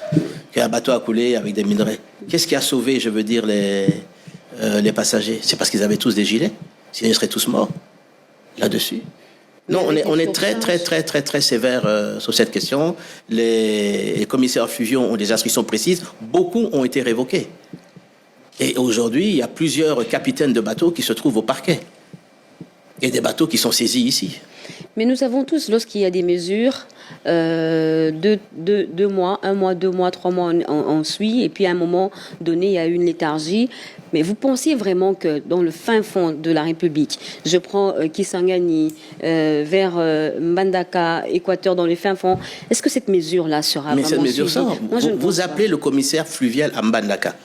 Qu'un bateau a coulé avec des minerais. Qu'est-ce qui a sauvé, je veux dire, les passagers? C'est parce qu'ils avaient tous des gilets. Sinon, ils seraient tous morts là-dessus. Non, on est très sévère sur cette question. Les commissaires fluviaux ont des instructions précises. Beaucoup ont été révoqués. Et aujourd'hui, il y a plusieurs capitaines de bateaux qui se trouvent au parquet. Et des bateaux qui sont saisis ici. Mais nous savons tous, lorsqu'il y a des mesures, 2 mois, 1 mois, 2 mois, 3 mois, on suit, et puis à un moment donné, il y a eu une léthargie. Mais vous pensez vraiment que dans le fin fond de la République, je prends Kisangani vers Mbandaka, Équateur, dans les fins fonds, est-ce que cette mesure-là sera vraiment suivie? Mais cette mesure, vous appelez le commissaire fluvial à Mbandaka.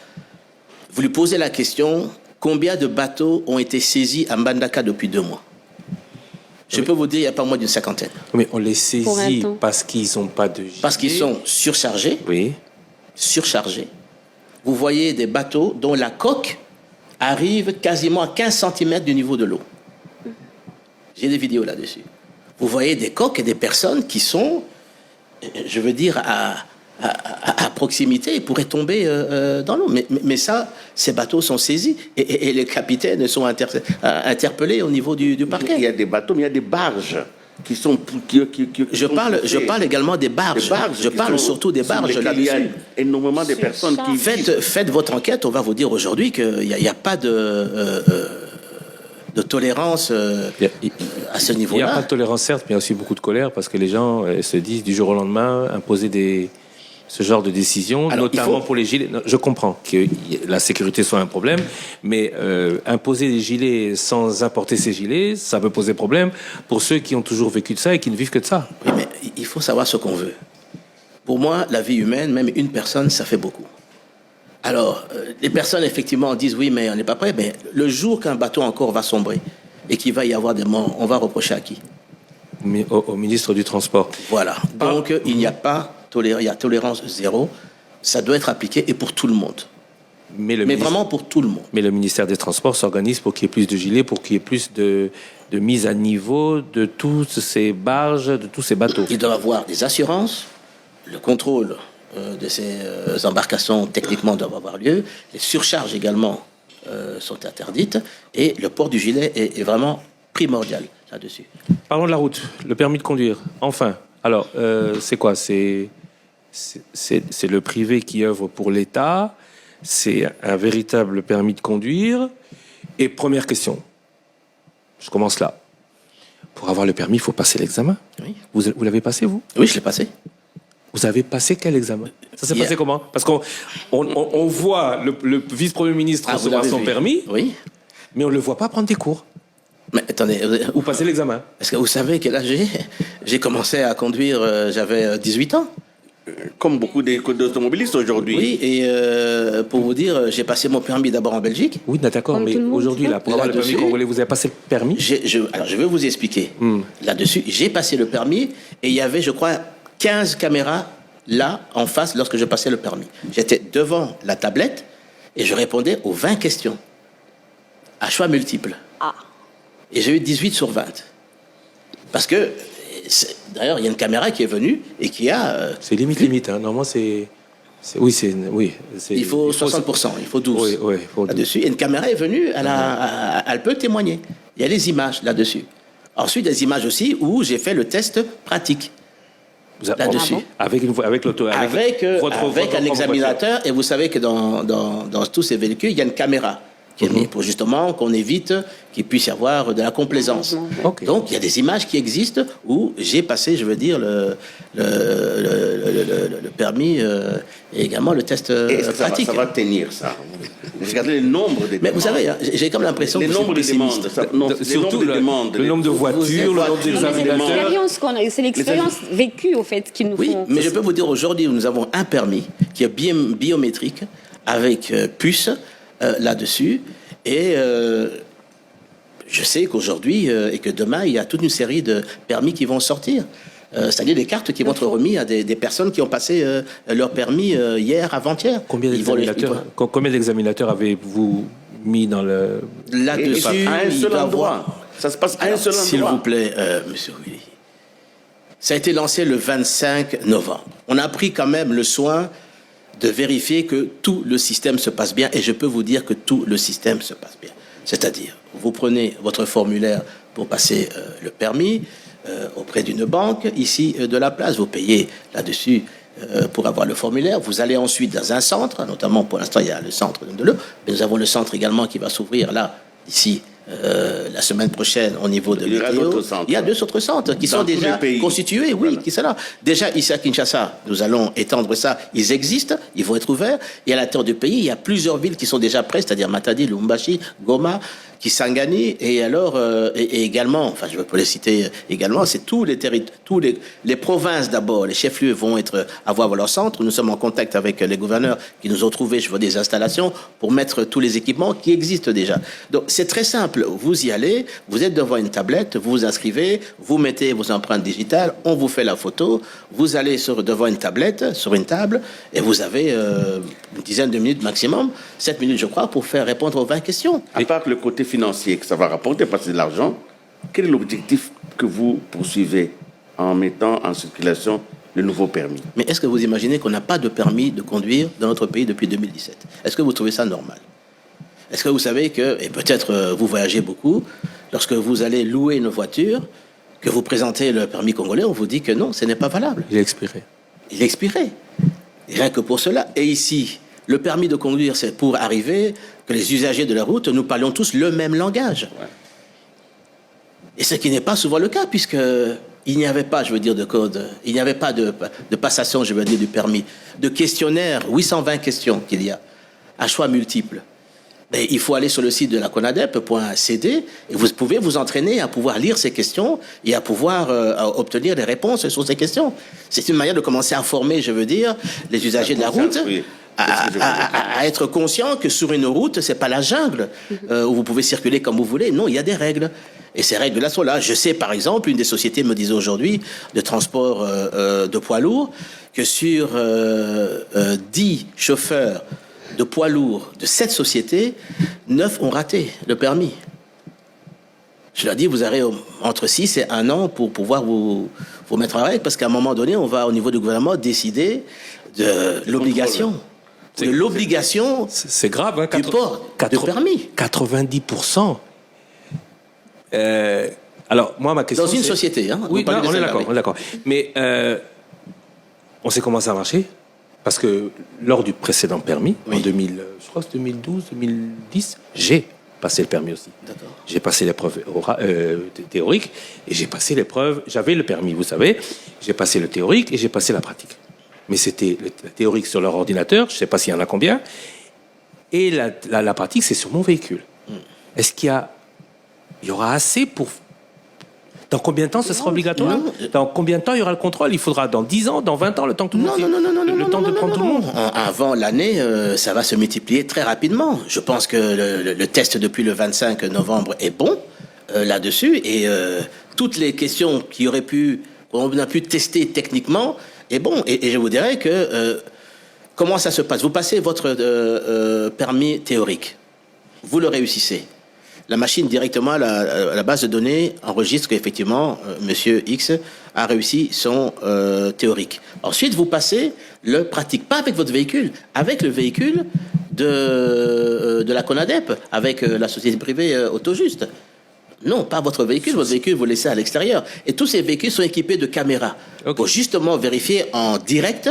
Vous lui posez la question, combien de bateaux ont été saisis à Mbandaka depuis 2 mois? Je peux vous dire, il n'y a pas moins d'une 50aine. Mais on les saisit parce qu'ils n'ont pas de gilet. Parce qu'ils sont surchargés. Oui. Surchargés. Vous voyez des bateaux dont la coque arrive quasiment à 15 cm du niveau de l'eau. J'ai des vidéos là-dessus. Vous voyez des coques et des personnes qui sont, je veux dire, à proximité et pourraient tomber dans l'eau. Mais ça, ces bateaux sont saisis et les capitaines sont interpellés au niveau du parquet. Il y a des bateaux, mais il y a des barges qui sont... Je parle également des barges. Je parle surtout des barges là-dessus. Il y a énormément de personnes qui... Faites votre enquête, on va vous dire aujourd'hui qu'il n'y a pas de tolérance à ce niveau-là. Il n'y a pas de tolérance, certes, mais il y a aussi beaucoup de colère parce que les gens se disent du jour au lendemain imposer ce genre de décision, notamment pour les gilets. Non, je comprends que la sécurité soit un problème, mais imposer des gilets sans importer ces gilets, ça peut poser problème pour ceux qui ont toujours vécu de ça et qui ne vivent que de ça. Oui, mais il faut savoir ce qu'on veut. Pour moi, la vie humaine, même une personne, ça fait beaucoup. Alors, les personnes, effectivement, disent oui, mais on n'est pas prêt. Mais le jour qu'un bateau encore va sombrer et qu'il va y avoir des morts, on va reprocher à qui? Au ministre du Transport. Voilà. Donc, il n'y a pas il y a tolérance zéro. Ça doit être appliqué et pour tout le monde. Mais vraiment pour tout le monde. Mais le ministère des Transports s'organise pour qu'il y ait plus de gilets, pour qu'il y ait plus de mise à niveau de toutes ces barges, de tous ces bateaux. Ils doivent avoir des assurances, le contrôle de ces embarcations techniquement doivent avoir lieu, les surcharges également sont interdites et le port du gilet est vraiment primordial là-dessus. Parlons de la route, le permis de conduire. Enfin, alors c'est quoi? C'est le privé qui œuvre pour l'État. C'est un véritable permis de conduire. Et première question, je commence là. Pour avoir le permis, il faut passer l'examen. Oui. Vous l'avez passé, vous? Oui, je l'ai passé. Vous avez passé quel examen? Ça s'est passé comment? Parce qu'on voit le vice-premier ministre recevoir son permis, oui, mais on ne le voit pas prendre des cours. Mais attendez, Ou passer l'examen. Est-ce que vous savez quel âge j'ai commencé à conduire, j'avais 18 ans. Comme beaucoup d'automobilistes aujourd'hui. Oui, et pour vous dire, j'ai passé mon permis d'abord en Belgique. Oui, d'accord, Comme mais tout le monde, aujourd'hui, là, pour avoir le permis congolais, vous avez passé le permis? Alors, je vais vous expliquer. Là-dessus, j'ai passé le permis et il y avait, je crois, 15 caméras là, en face, lorsque je passais le permis. J'étais devant la tablette et je répondais aux 20 questions, à choix multiples. Ah. Et j'ai eu 18 sur 20. Parce que, d'ailleurs, il y a une caméra qui est venue et qui a... C'est limite, hein. Normalement, oui. Il faut 60%, il faut 12. Oui, là-dessus. Et une caméra est venue, elle peut témoigner. Il y a les images là-dessus. Ensuite, des images aussi où j'ai fait le test pratique. Là-dessus. Avec un examinateur, et vous savez que dans tous ces véhicules, il y a une caméra qui est mise pour justement qu'on évite qu'il puisse y avoir de la complaisance. Okay. Donc, il y a des images qui existent où j'ai passé, je veux dire, le permis et également le test pratique. Ça va tenir, ça. Vous regardez le nombre de demandes. Mais vous savez, j'ai comme l'impression que le nombre de demandes. Surtout le nombre de voitures, le nombre d'examinateurs. C'est l'expérience vécue, au fait, qui nous Oui, font... mais je peux vous dire, aujourd'hui, nous avons un permis qui est biométrique, avec puce là-dessus, et je sais qu'aujourd'hui, et que demain, il y a toute une série de permis qui vont sortir. C'est-à-dire des cartes qui vont être remises à des personnes qui ont passé leur permis hier, avant-hier. Combien d'examinateurs avez-vous mis dans le... Là-dessus, à un seul endroit. Ça se passe à un seul endroit. S'il vous plaît, monsieur Willy. Ça a été lancé le 25 novembre. On a pris quand même le soin de vérifier que tout le système se passe bien, et je peux vous dire que tout le système se passe bien. C'est-à-dire, vous prenez votre formulaire pour passer le permis auprès d'une banque, ici de la place, vous payez là-dessus pour avoir le formulaire, vous allez ensuite dans un centre, notamment pour l'instant il y a le centre de l'eau, mais nous avons le centre également qui va s'ouvrir là, ici, la semaine prochaine au niveau de l'État. Il y a 2 autres centres qui sont déjà constitués, oui, qui sont là. Déjà, ici à Kinshasa, nous allons étendre ça. Ils existent, ils vont être ouverts. Et à l'intérieur du pays, il y a plusieurs villes qui sont déjà prêtes, c'est-à-dire Matadi, Lubumbashi, Goma, Kisangani, et alors, et également, enfin, je peux les citer également, c'est tous les provinces d'abord, les chefs-lieux vont avoir leur centre. Nous sommes en contact avec les gouverneurs qui nous ont trouvé, je vois, des installations pour mettre tous les équipements qui existent déjà. Donc, c'est très simple. Vous y allez, vous êtes devant une tablette, vous vous inscrivez, vous mettez vos empreintes digitales, on vous fait la photo, vous allez devant une tablette, sur une table, et vous avez une dizaine de minutes maximum, 7 minutes je crois, pour faire répondre aux 20 questions. À part le côté financier que ça va rapporter, parce que c'est de l'argent, quel est l'objectif que vous poursuivez en mettant en circulation le nouveau permis? Mais est-ce que vous imaginez qu'on n'a pas de permis de conduire dans notre pays depuis 2017? Est-ce que vous trouvez ça normal? Est-ce que vous savez que, et peut-être vous voyagez beaucoup, lorsque vous allez louer une voiture, que vous présentez le permis congolais, on vous dit que non, ce n'est pas valable. Il est expiré. Il est expiré. Et rien que pour cela. Et ici, le permis de conduire, c'est pour arriver que les usagers de la route, nous parlions tous le même langage. Ouais. Et ce qui n'est pas souvent le cas, puisque il n'y avait pas, je veux dire, de code, il n'y avait pas de passation, je veux dire, du permis, de questionnaire, 820 questions qu'il y a, à choix multiples. Mais il faut aller sur le site de la conadep.cd et vous pouvez vous entraîner à pouvoir lire ces questions et à pouvoir obtenir des réponses sur ces questions. C'est une manière de commencer à former, je veux dire, les usagers de la route Oui. à être conscients que sur une route, c'est pas la jungle où vous pouvez circuler comme vous voulez. Non, il y a des règles. Et ces règles-là sont là. Je sais, par exemple, une des sociétés me disait aujourd'hui de transport de poids lourds que sur 10 chauffeurs de poids lourds de cette société, 9 ont raté le permis. Je leur dis, vous avez entre 6 et 1 an pour pouvoir vous mettre en règle, parce qu'à un moment donné, on va, au niveau du gouvernement, décider de l'obligation. De l'obligation C'est grave, hein, du port de permis. 90%. Alors, moi, ma question. Dans une c'est- société, hein. Oui, Vous parlez non, de on est celle-là, d'accord, oui. on est d'accord. Mais on sait comment ça a marché. Parce que lors du précédent permis, Oui. en 2000, je crois que c'est 2012, 2010, j'ai passé le permis aussi. D'accord. J'ai passé l'épreuve théorique et j'ai passé l'épreuve. J'avais le permis, vous savez. J'ai passé le théorique et j'ai passé la pratique. Mais c'était la théorique sur leur ordinateur, je ne sais pas s'il y en a combien. Et la pratique, c'est sur mon véhicule. Est-ce qu'il y aura assez pour... Dans combien de temps ce sera obligatoire? non. Dans combien de temps il y aura le contrôle? Il faudra dans 10 ans, dans 20 ans, le temps que tout le monde... Le temps de prendre tout le monde. Avant l'année, ça va se multiplier très rapidement. Je pense que le test depuis le 25 novembre est bon là-dessus. Et toutes les questions qu'on a pu tester techniquement est bon. Et je vous dirais que comment ça se passe? Vous passez votre permis théorique. Vous le réussissez. La machine directement à la base de données enregistre qu'effectivement Monsieur X a réussi son théorique. Ensuite, vous passez le pratique, pas avec votre véhicule, avec le véhicule de la CONADEP, avec la société privée Autojuste. Non, pas votre véhicule. Votre véhicule, vous le laissez à l'extérieur. Et tous ces véhicules sont équipés de caméras pour justement vérifier en direct,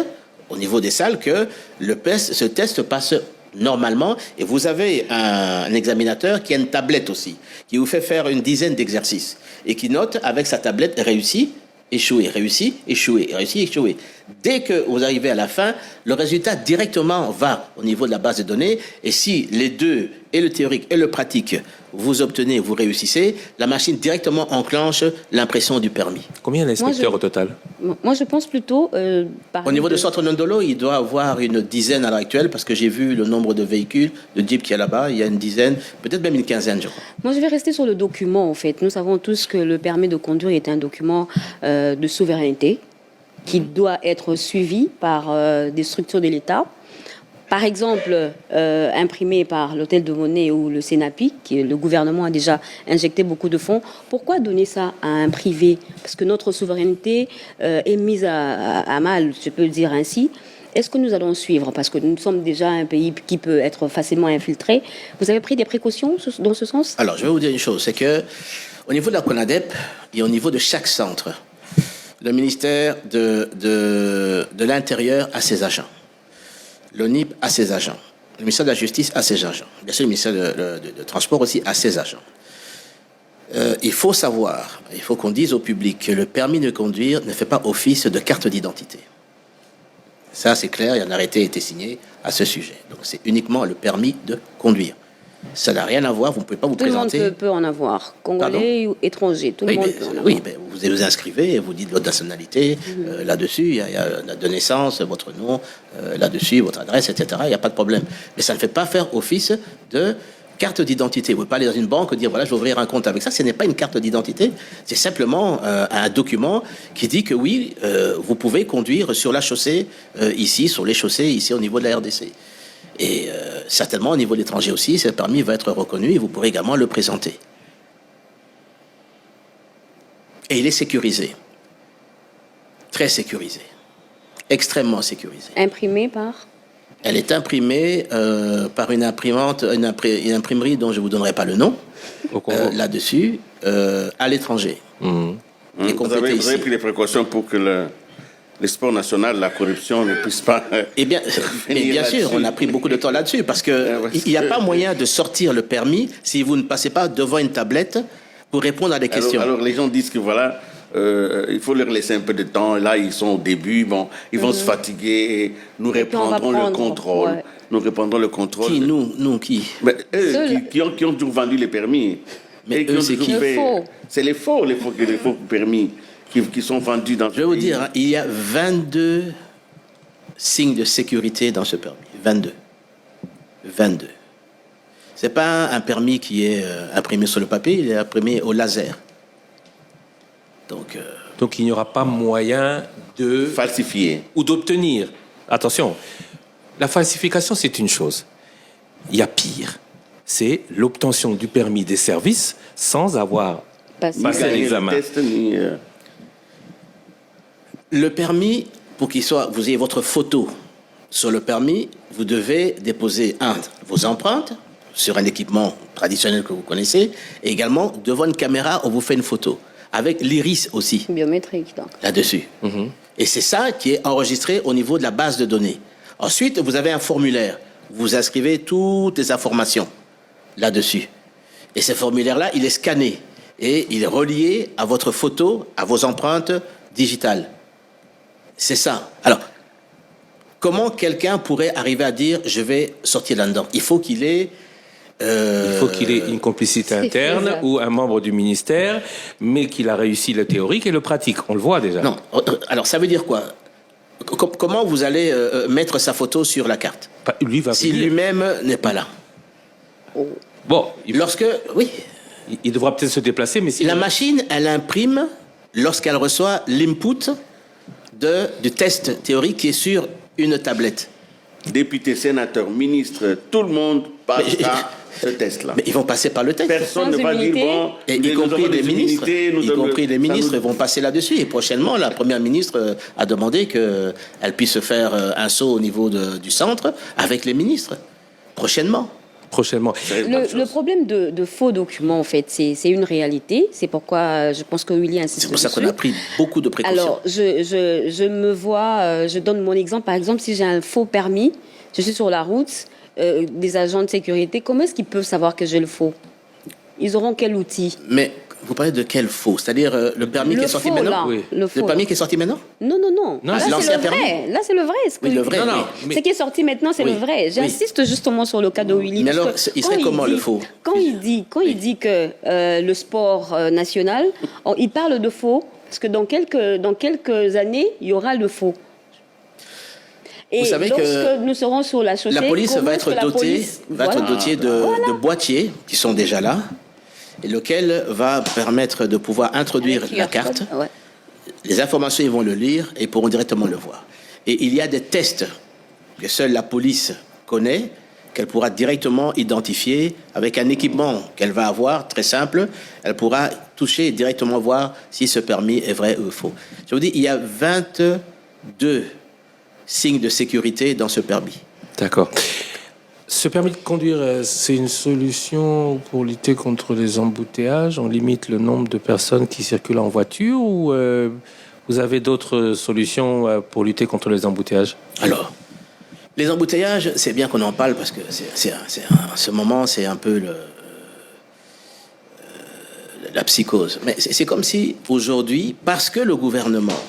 au niveau des salles, que ce test passe normalement. Et vous avez un examinateur qui a une tablette aussi, qui vous fait faire une dizaine d'exercices et qui note avec sa tablette réussi, échoué, réussi, échoué, réussi, échoué. Dès que vous arrivez à la fin, le résultat directement va au niveau de la base de données. Et si les deux, et le théorique et le pratique, vous obtenez, vous réussissez, la machine directement enclenche l'impression du permis. Combien d'inspecteurs Moi, au total? Moi, je pense plutôt... Au niveau de Centre Nondolo, il doit avoir une dizaine à l'heure actuelle, parce que j'ai vu le nombre de véhicules, de Jeep qu'il y a là-bas, il y a une dizaine, peut-être même une quinzaine, je crois. Moi, je vais rester sur le document, en fait. Nous savons tous que le permis de conduire est un document de souveraineté qui doit être suivi par des structures de l'État. Par exemple, imprimé par l'Hôtel de Monnaie ou le Sénapi, le gouvernement a déjà injecté beaucoup de fonds. Pourquoi donner ça à un privé? Parce que notre souveraineté est mise à mal, je peux le dire ainsi. Est-ce que nous allons suivre? Parce que nous sommes déjà un pays qui peut être facilement infiltré. Vous avez pris des précautions dans ce sens? Alors, je vais vous dire une chose, c'est que au niveau de la CONADEP et au niveau de chaque centre, le ministère de l'Intérieur a ses agents. L'ONIP a ses agents. Le ministère de la Justice a ses agents. Bien sûr, le ministère de Transport aussi a ses agents. Il faut savoir, il faut qu'on dise au public que le permis de conduire ne fait pas office de carte d'identité. Ça, c'est clair, il y a un arrêté a été signé à ce sujet. Donc, c'est uniquement le permis de conduire. Ça n'a rien à voir, vous ne pouvez pas vous Tout le monde présenter... peut en avoir, congolais ou étranger, tout le monde peut en avoir. Oui, mais vous vous inscrivez et vous dites votre nationalité, là-dessus, il y a la date de naissance, votre nom, là-dessus, votre adresse, etc. Il n'y a pas de problème. Mais ça ne fait pas faire office de carte d'identité. Vous ne pouvez pas aller dans une banque et dire, voilà, je vais ouvrir un compte avec ça. Ce n'est pas une carte d'identité, c'est simplement un document qui dit que oui, vous pouvez conduire sur la chaussée, ici, sur les chaussées, ici, au niveau de la RDC. Et certainement, au niveau de l'étranger aussi, ce permis va être reconnu et vous pourrez également le présenter. Et il est sécurisé. Très sécurisé. Extrêmement sécurisé. Imprimé par? Elle est imprimée par une imprimante, une imprimerie dont je ne vous donnerai pas le nom, Au Congo. là-dessus, à l'étranger. Et Vous avez pris les précautions pour que le sport national, la corruption ne puisse pas. Eh bien, mais bien sûr, on a pris beaucoup de temps là-dessus parce que il n'y a pas moyen de sortir le permis si vous ne passez pas devant une tablette pour répondre à des questions. Alors les gens disent que voilà, il faut leur laisser un peu de temps. Là, ils sont au début, bon, ils vont se fatiguer. Et nous Et puis on va reprendrons le prendre, contrôle. ouais. Nous reprendrons le contrôle. Qui, nous, qui? Mais eux, Ceux- qui ont toujours vendu les permis. Mais Et qui eux, ont c'est toujours qui? fait- Les faux. C'est les faux permis qui sont vendus dans Je vais vous dire, hein, il y a 22 signes de sécurité dans ce permis. 22. 22. C'est pas un permis qui est imprimé sur le papier, il est imprimé au laser. Donc, Donc il n'y aura pas moyen de falsifiés. ou d'obtenir. Attention, la falsification c'est une chose. Il y a pire. C'est l'obtention du permis des services sans avoir Passé. Passer Ni l'examen. gagner le test, ni, le permis, pour qu'il soit, vous ayez votre photo sur le permis, vous devez déposer, vos empreintes sur un équipement traditionnel que vous connaissez, et également devant une caméra, on vous fait une photo, avec l'iris aussi, Biométrique, donc. là-dessus. Et c'est ça qui est enregistré au niveau de la base de données. Ensuite, vous avez un formulaire. Vous inscrivez toutes les informations là-dessus. Et ce formulaire-là, il est scanné et il est relié à votre photo, à vos empreintes digitales. C'est ça. Alors, comment quelqu'un pourrait arriver à dire je vais sortir là-dedans? Il faut qu'il ait Il faut qu'il ait une complicité C'est interne faisable. ou un membre du ministère, mais qu'il a réussi le théorique et le pratique. On le voit déjà. Non. Alors, ça veut dire quoi? Comment vous allez mettre sa photo sur la carte Lui va si venir. lui-même n'est pas là? Bon, Oui. il devra peut-être se déplacer, mais si La machine, elle imprime lorsqu'elle reçoit l'input du test théorique qui est sur une tablette. députés, sénateurs, ministres, tout le monde passe Mais- à ce test-là. Mais ils vont passer par le test. Personne Sans ne va dire, immunité. bon, Et nous y compris avons les des ministres, immunités, nous y avons- compris les ça ministres nous- vont passer là-dessus. Et prochainement, la première ministre a demandé qu'elle puisse faire un saut au niveau du centre avec les ministres. Prochainement. prochainement. Le problème de faux documents, en fait, c'est une réalité. C'est pourquoi je pense que Willy insiste C'est pour ça qu'on dessus. a pris beaucoup de précautions. Alors, je me vois, je donne mon exemple. Par exemple, si j'ai un faux permis, je suis sur la route, des agents de sécurité, comment est-ce qu'ils peuvent savoir que j'ai le faux? Ils auront quel outil? Mais vous parlez de quel faux? C'est-à-dire le permis qui est sorti faux, maintenant? là. Oui. Le faux, Le permis là. qui est sorti maintenant? Non, non, non. Non, Là, c'est c'est l'ancien le vrai. permis. Là, c'est le vrai. Oui, le vrai. Non, non, oui. mais- Ce qui est sorti maintenant, c'est Oui. le vrai. J'insiste justement sur le cas de Willy. Mais parce alors, que il serait quand comment, dit- le faux? Quand il dit que le sport national, il parle de faux, parce que dans quelques années, il y aura le faux. Et Vous savez lorsque que nous serons sur la chaussée, La police comment va est-ce être que la dotée, police- Voilà. de boîtiers qui sont déjà là, et lequel va permettre de pouvoir introduire Avec la QR carte. code, ouais. Les informations, ils vont le lire et pourront directement le voir. Et il y a des tests que seule la police connaît, qu'elle pourra directement identifier avec un équipement qu'elle va avoir, très simple. Elle pourra toucher et directement voir si ce permis est vrai ou faux. Je vous dis, il y a 22 signes de sécurité dans ce permis. D'accord. Ce permis de conduire, c'est une solution pour lutter contre les embouteillages? On limite le nombre de personnes qui circulent en voiture ou vous avez d'autres solutions pour lutter contre les embouteillages? Alors, les embouteillages, c'est bien qu'on en parle parce que en ce moment, c'est un peu la psychose. Mais c'est comme si aujourd'hui, parce que le gouvernement,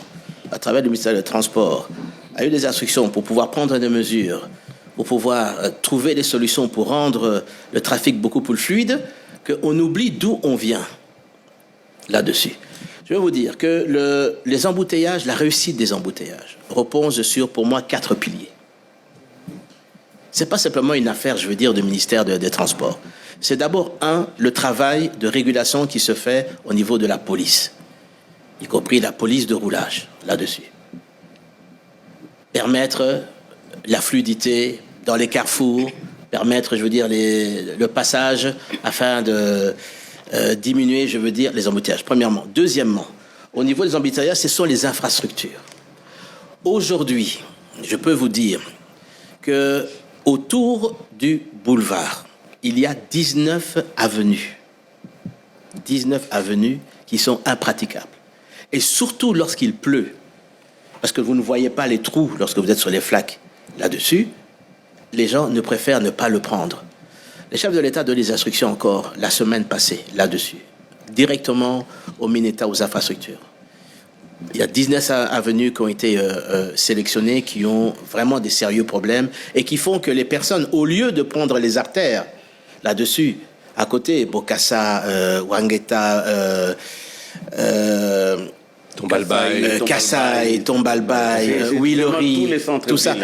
à travers le ministère des Transports, a eu des instructions pour pouvoir prendre des mesures, pour pouvoir trouver des solutions pour rendre le trafic beaucoup plus fluide, qu'on oublie d'où on vient là-dessus. Je vais vous dire que les embouteillages, la réussite des embouteillages repose sur, pour moi, 4 piliers. C'est pas simplement une affaire, je veux dire, du ministère des Transports. C'est d'abord, le travail de régulation qui se fait au niveau de la police, y compris la police de roulage, là-dessus. Permettre la fluidité dans les carrefours, permettre, je veux dire, le passage afin de diminuer, je veux dire, les embouteillages, premièrement. Deuxièmement, au niveau des embouteillages, ce sont les infrastructures. Aujourd'hui, je peux vous dire que autour du boulevard, il y a 19 avenues. 19 avenues qui sont impraticables. Et surtout lorsqu'il pleut, parce que vous ne voyez pas les trous lorsque vous êtes sur les flaques là-dessus, les gens ne préfèrent ne pas le prendre. Les chefs de l'État donnent des instructions encore la semaine passée là-dessus, directement au Minéta, aux infrastructures. Il y a 19 avenues qui ont été sélectionnées, qui ont vraiment des sérieux problèmes et qui font que les personnes, au lieu de prendre les artères là-dessus, à côté, Bokassa, Wangeta, Tombalbaye, Kassai, Tombalbaye, Huilori, tout ça.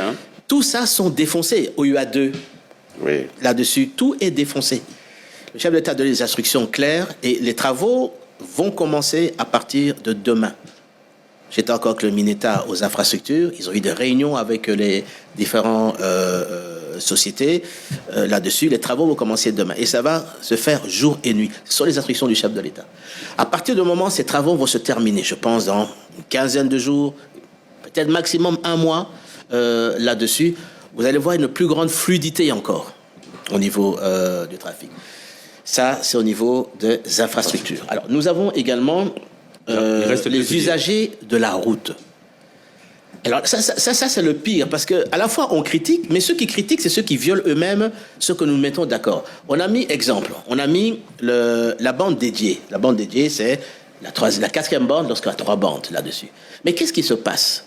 Tout ça sont défoncés au UA2. Oui. Là-dessus, tout est défoncé. Le chef de l'État donne des instructions claires et les travaux vont commencer à partir de demain. J'étais encore avec le Minéta aux infrastructures. Ils ont eu des réunions avec les différentes sociétés là-dessus. Les travaux vont commencer demain. Et ça va se faire jour et nuit. Ce sont les instructions du chef de l'État. À partir du moment où ces travaux vont se terminer, je pense dans une quinzaine de jours, peut-être maximum un mois là-dessus, vous allez voir une plus grande fluidité encore au niveau du trafic. Ça, c'est au niveau des infrastructures. Alors, nous avons également les usagers de la route. Alors, ça c'est le pire, parce qu'à la fois, on critique, mais ceux qui critiquent, c'est ceux qui violent eux-mêmes ce que nous mettons d'accord. On a mis, exemple, on a mis la bande dédiée. La bande dédiée, c'est la 4e bande lorsqu'il y a 3 bandes là-dessus. Mais qu'est-ce qui se passe?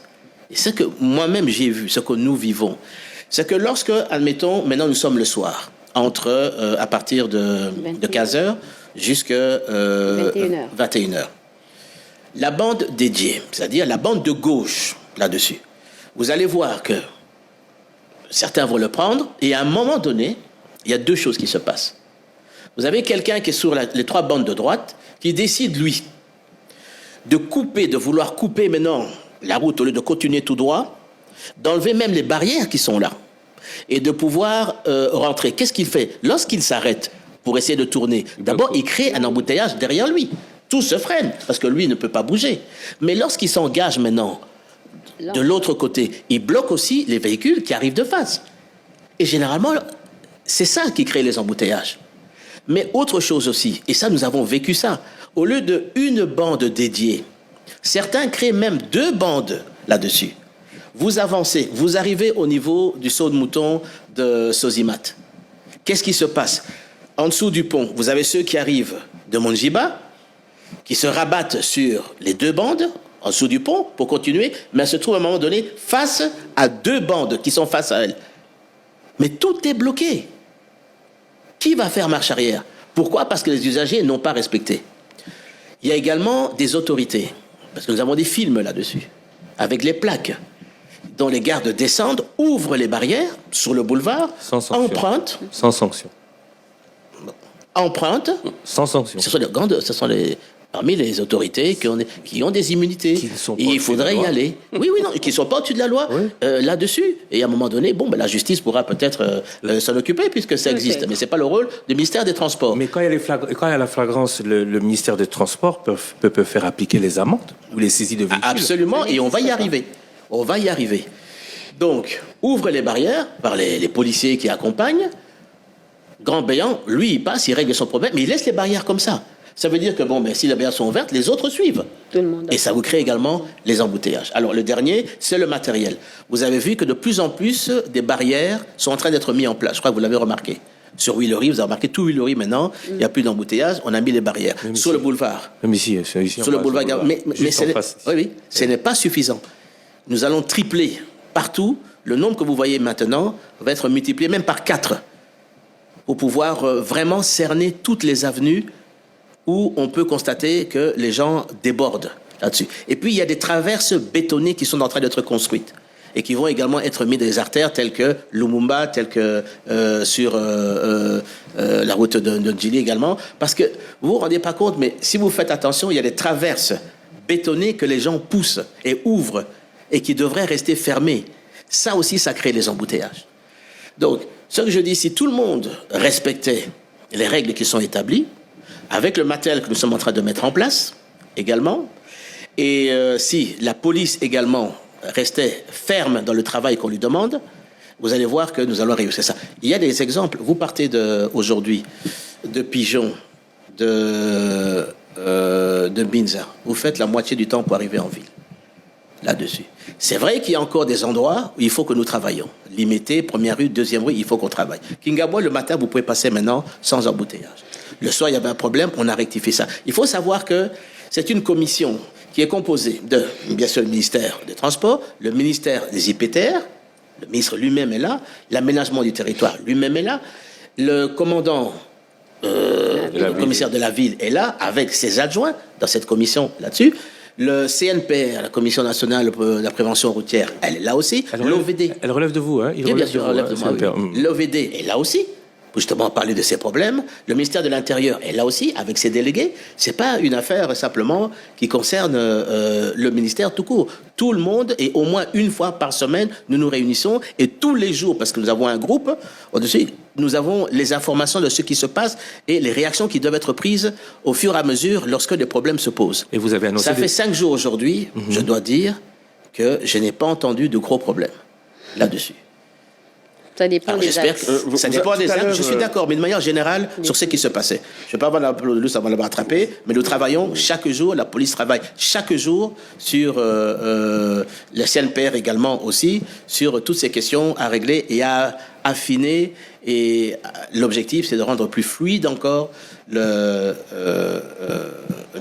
Et ce que moi-même j'ai vu, ce que nous vivons, c'est que lorsque, admettons, maintenant nous sommes le soir, à partir de 15h jusqu'à 21h. La bande dédiée, c'est-à-dire la bande de gauche là-dessus, vous allez voir que certains vont le prendre et à un moment donné, il y a 2 choses qui se passent. Vous avez quelqu'un qui est sur les 3 bandes de droite qui décide, lui, de vouloir couper maintenant la route au lieu de continuer tout droit, d'enlever même les barrières qui sont là et de pouvoir rentrer. Qu'est-ce qu'il fait? Lorsqu'il s'arrête pour essayer de tourner, d'abord, il crée un embouteillage derrière lui. Tout se freine parce que lui ne peut pas bouger. Mais lorsqu'il s'engage maintenant de l'autre côté, il bloque aussi les véhicules qui arrivent de face. Et généralement, c'est ça qui crée les embouteillages. Mais autre chose aussi, et ça nous avons vécu ça, au lieu d'une bande dédiée, certains créent même 2 bandes là-dessus. Vous avancez, vous arrivez au niveau du saut de mouton de Sosimat. Qu'est-ce qui se passe? En dessous du pont, vous avez ceux qui arrivent de Monjiba, qui se rabattent sur les 2 bandes, en dessous du pont, pour continuer, mais elles se trouvent à un moment donné face à 2 bandes qui sont face à elles. Mais tout est bloqué. Qui va faire marche arrière? Pourquoi? Parce que les usagers n'ont pas respecté. Il y a également des autorités, parce que nous avons des films là-dessus, avec les plaques, dont les gardes descendent, ouvrent les barrières sur le boulevard, empruntent. Sans sanction. Empruntent. Sans sanction. Ce sont parmi les autorités qui ont des immunités. Et il faudrait y aller. Oui, non, qui ne sont pas au-dessus de la loi là-dessus. Et à un moment donné, la justice pourra peut-être s'en occuper puisque ça existe. Mais ce n'est pas le rôle du ministère des Transports. Mais quand il y a la flagrance, le ministère des Transports peut faire appliquer les amendes ou les saisies de véhicules. Absolument, et on va y arriver. On va y arriver. Donc, ouvre les barrières par les policiers qui accompagnent. Grand Béant, lui, il passe, il règle son problème, mais il laisse les barrières comme ça. Ça veut dire que, si les barrières sont ouvertes, les autres suivent. Tout le monde. Et ça vous crée également les embouteillages. Alors, le dernier, c'est le matériel. Vous avez vu que de plus en plus, des barrières sont en train d'être mises en place. Je crois que vous l'avez remarqué. Sur Huilori, vous avez remarqué tout Huilori maintenant, il n'y a plus d'embouteillage, on a mis les barrières. Sur le boulevard. Même ici sur le boulevard. Mais ce n'est pas suffisant. Nous allons tripler partout. Le nombre que vous voyez maintenant va être multiplié même par 4 pour pouvoir vraiment cerner toutes les avenues où on peut constater que les gens débordent là-dessus. Et puis, il y a des traverses bétonnées qui sont en train d'être construites et qui vont également être mises dans les artères telles que Lumumba, telles que sur la route de Djili également. Parce que vous vous rendez pas compte, mais si vous faites attention, il y a des traverses bétonnées que les gens poussent et ouvrent et qui devraient rester fermées. Ça aussi, ça crée les embouteillages. Donc, ce que je dis, si tout le monde respectait les règles qui sont établies, avec le matériel que nous sommes en train de mettre en place également, Et si la police également restait ferme dans le travail qu'on lui demande, vous allez voir que nous allons réussir ça. Il y a des exemples. Vous partez aujourd'hui de Pigeon, de Binza. Vous faites la moitié du temps pour arriver en ville. Là-dessus. C'est vrai qu'il y a encore des endroits où il faut que nous travaillions. Limité, première rue, deuxième rue, il faut qu'on travaille. Kingaboy, le matin, vous pouvez passer maintenant sans embouteillage. Le soir, il y avait un problème, on a rectifié ça. Il faut savoir que c'est une commission qui est composée de, bien sûr, le ministère des Transports, le ministère des IPTR, le ministre lui-même est là, l'aménagement du territoire lui-même est là, le commandant, le commissaire de la ville est là, avec ses adjoints dans cette commission là-dessus. Le CNPR, la Commission nationale de la prévention routière, elle est là aussi. L'OVD. Elle relève de vous, hein? Bien sûr, elle relève de moi. Oui. L'OVD est là aussi, pour justement parler de ces problèmes. Le ministère de l'Intérieur est là aussi, avec ses délégués. C'est pas une affaire simplement qui concerne le ministère tout court. Tout le monde, et au moins une fois par semaine, nous nous réunissons, et tous les jours, parce que nous avons un groupe, au-dessus, nous avons les informations de ce qui se passe et les réactions qui doivent être prises au fur et à mesure lorsque des problèmes se posent. Et vous avez annoncé... Ça fait 5 jours aujourd'hui, je dois dire que je n'ai pas entendu de gros problèmes là-dessus. Ça dépend des axes. Ça dépend des axes, je suis d'accord, mais de manière générale, sur ce qui se passait. Je ne vais pas avoir la pelouse avant de le rattraper, mais nous travaillons chaque jour, la police travaille chaque jour sur le CNPR également aussi, sur toutes ces questions à régler et à affiner. Et l'objectif, c'est de rendre plus fluide encore les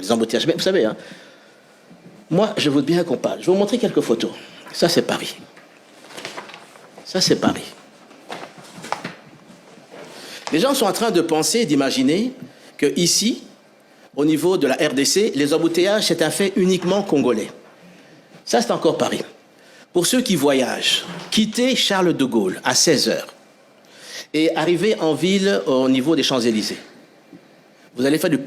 embouteillages. Mais vous savez, hein, moi, je veux bien qu'on parle. Je vais vous montrer quelques photos. Ça, c'est Paris. Ça, c'est Paris. Les gens sont en train de penser, d'imaginer que ici, au niveau de la RDC, les embouteillages, c'est un fait uniquement congolais. Ça, c'est encore Paris. Pour ceux qui voyagent, quitter Charles de Gaulle à 16h et arriver en ville au niveau des Champs-Élysées, vous allez faire du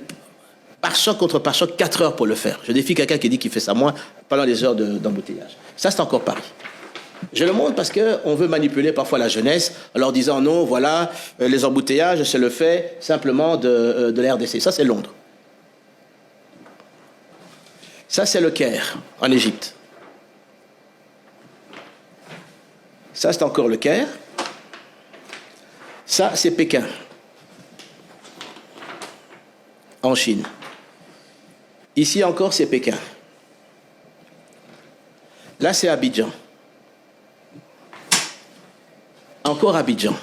pare-choc contre pare-choc 4 heures pour le faire. Je défie quelqu'un qui dit qu'il fait ça moins pendant les heures d'embouteillage. Ça, c'est encore Paris. Je le montre parce qu'on veut manipuler parfois la jeunesse en leur disant non, voilà, les embouteillages, c'est le fait simplement de la RDC. Ça, c'est Londres. Ça, c'est le Caire, en Égypte. Ça, c'est encore le Caire. Ça, c'est Pékin, en Chine. Ici encore, c'est Pékin. Là, c'est Abidjan. Encore Abidjan.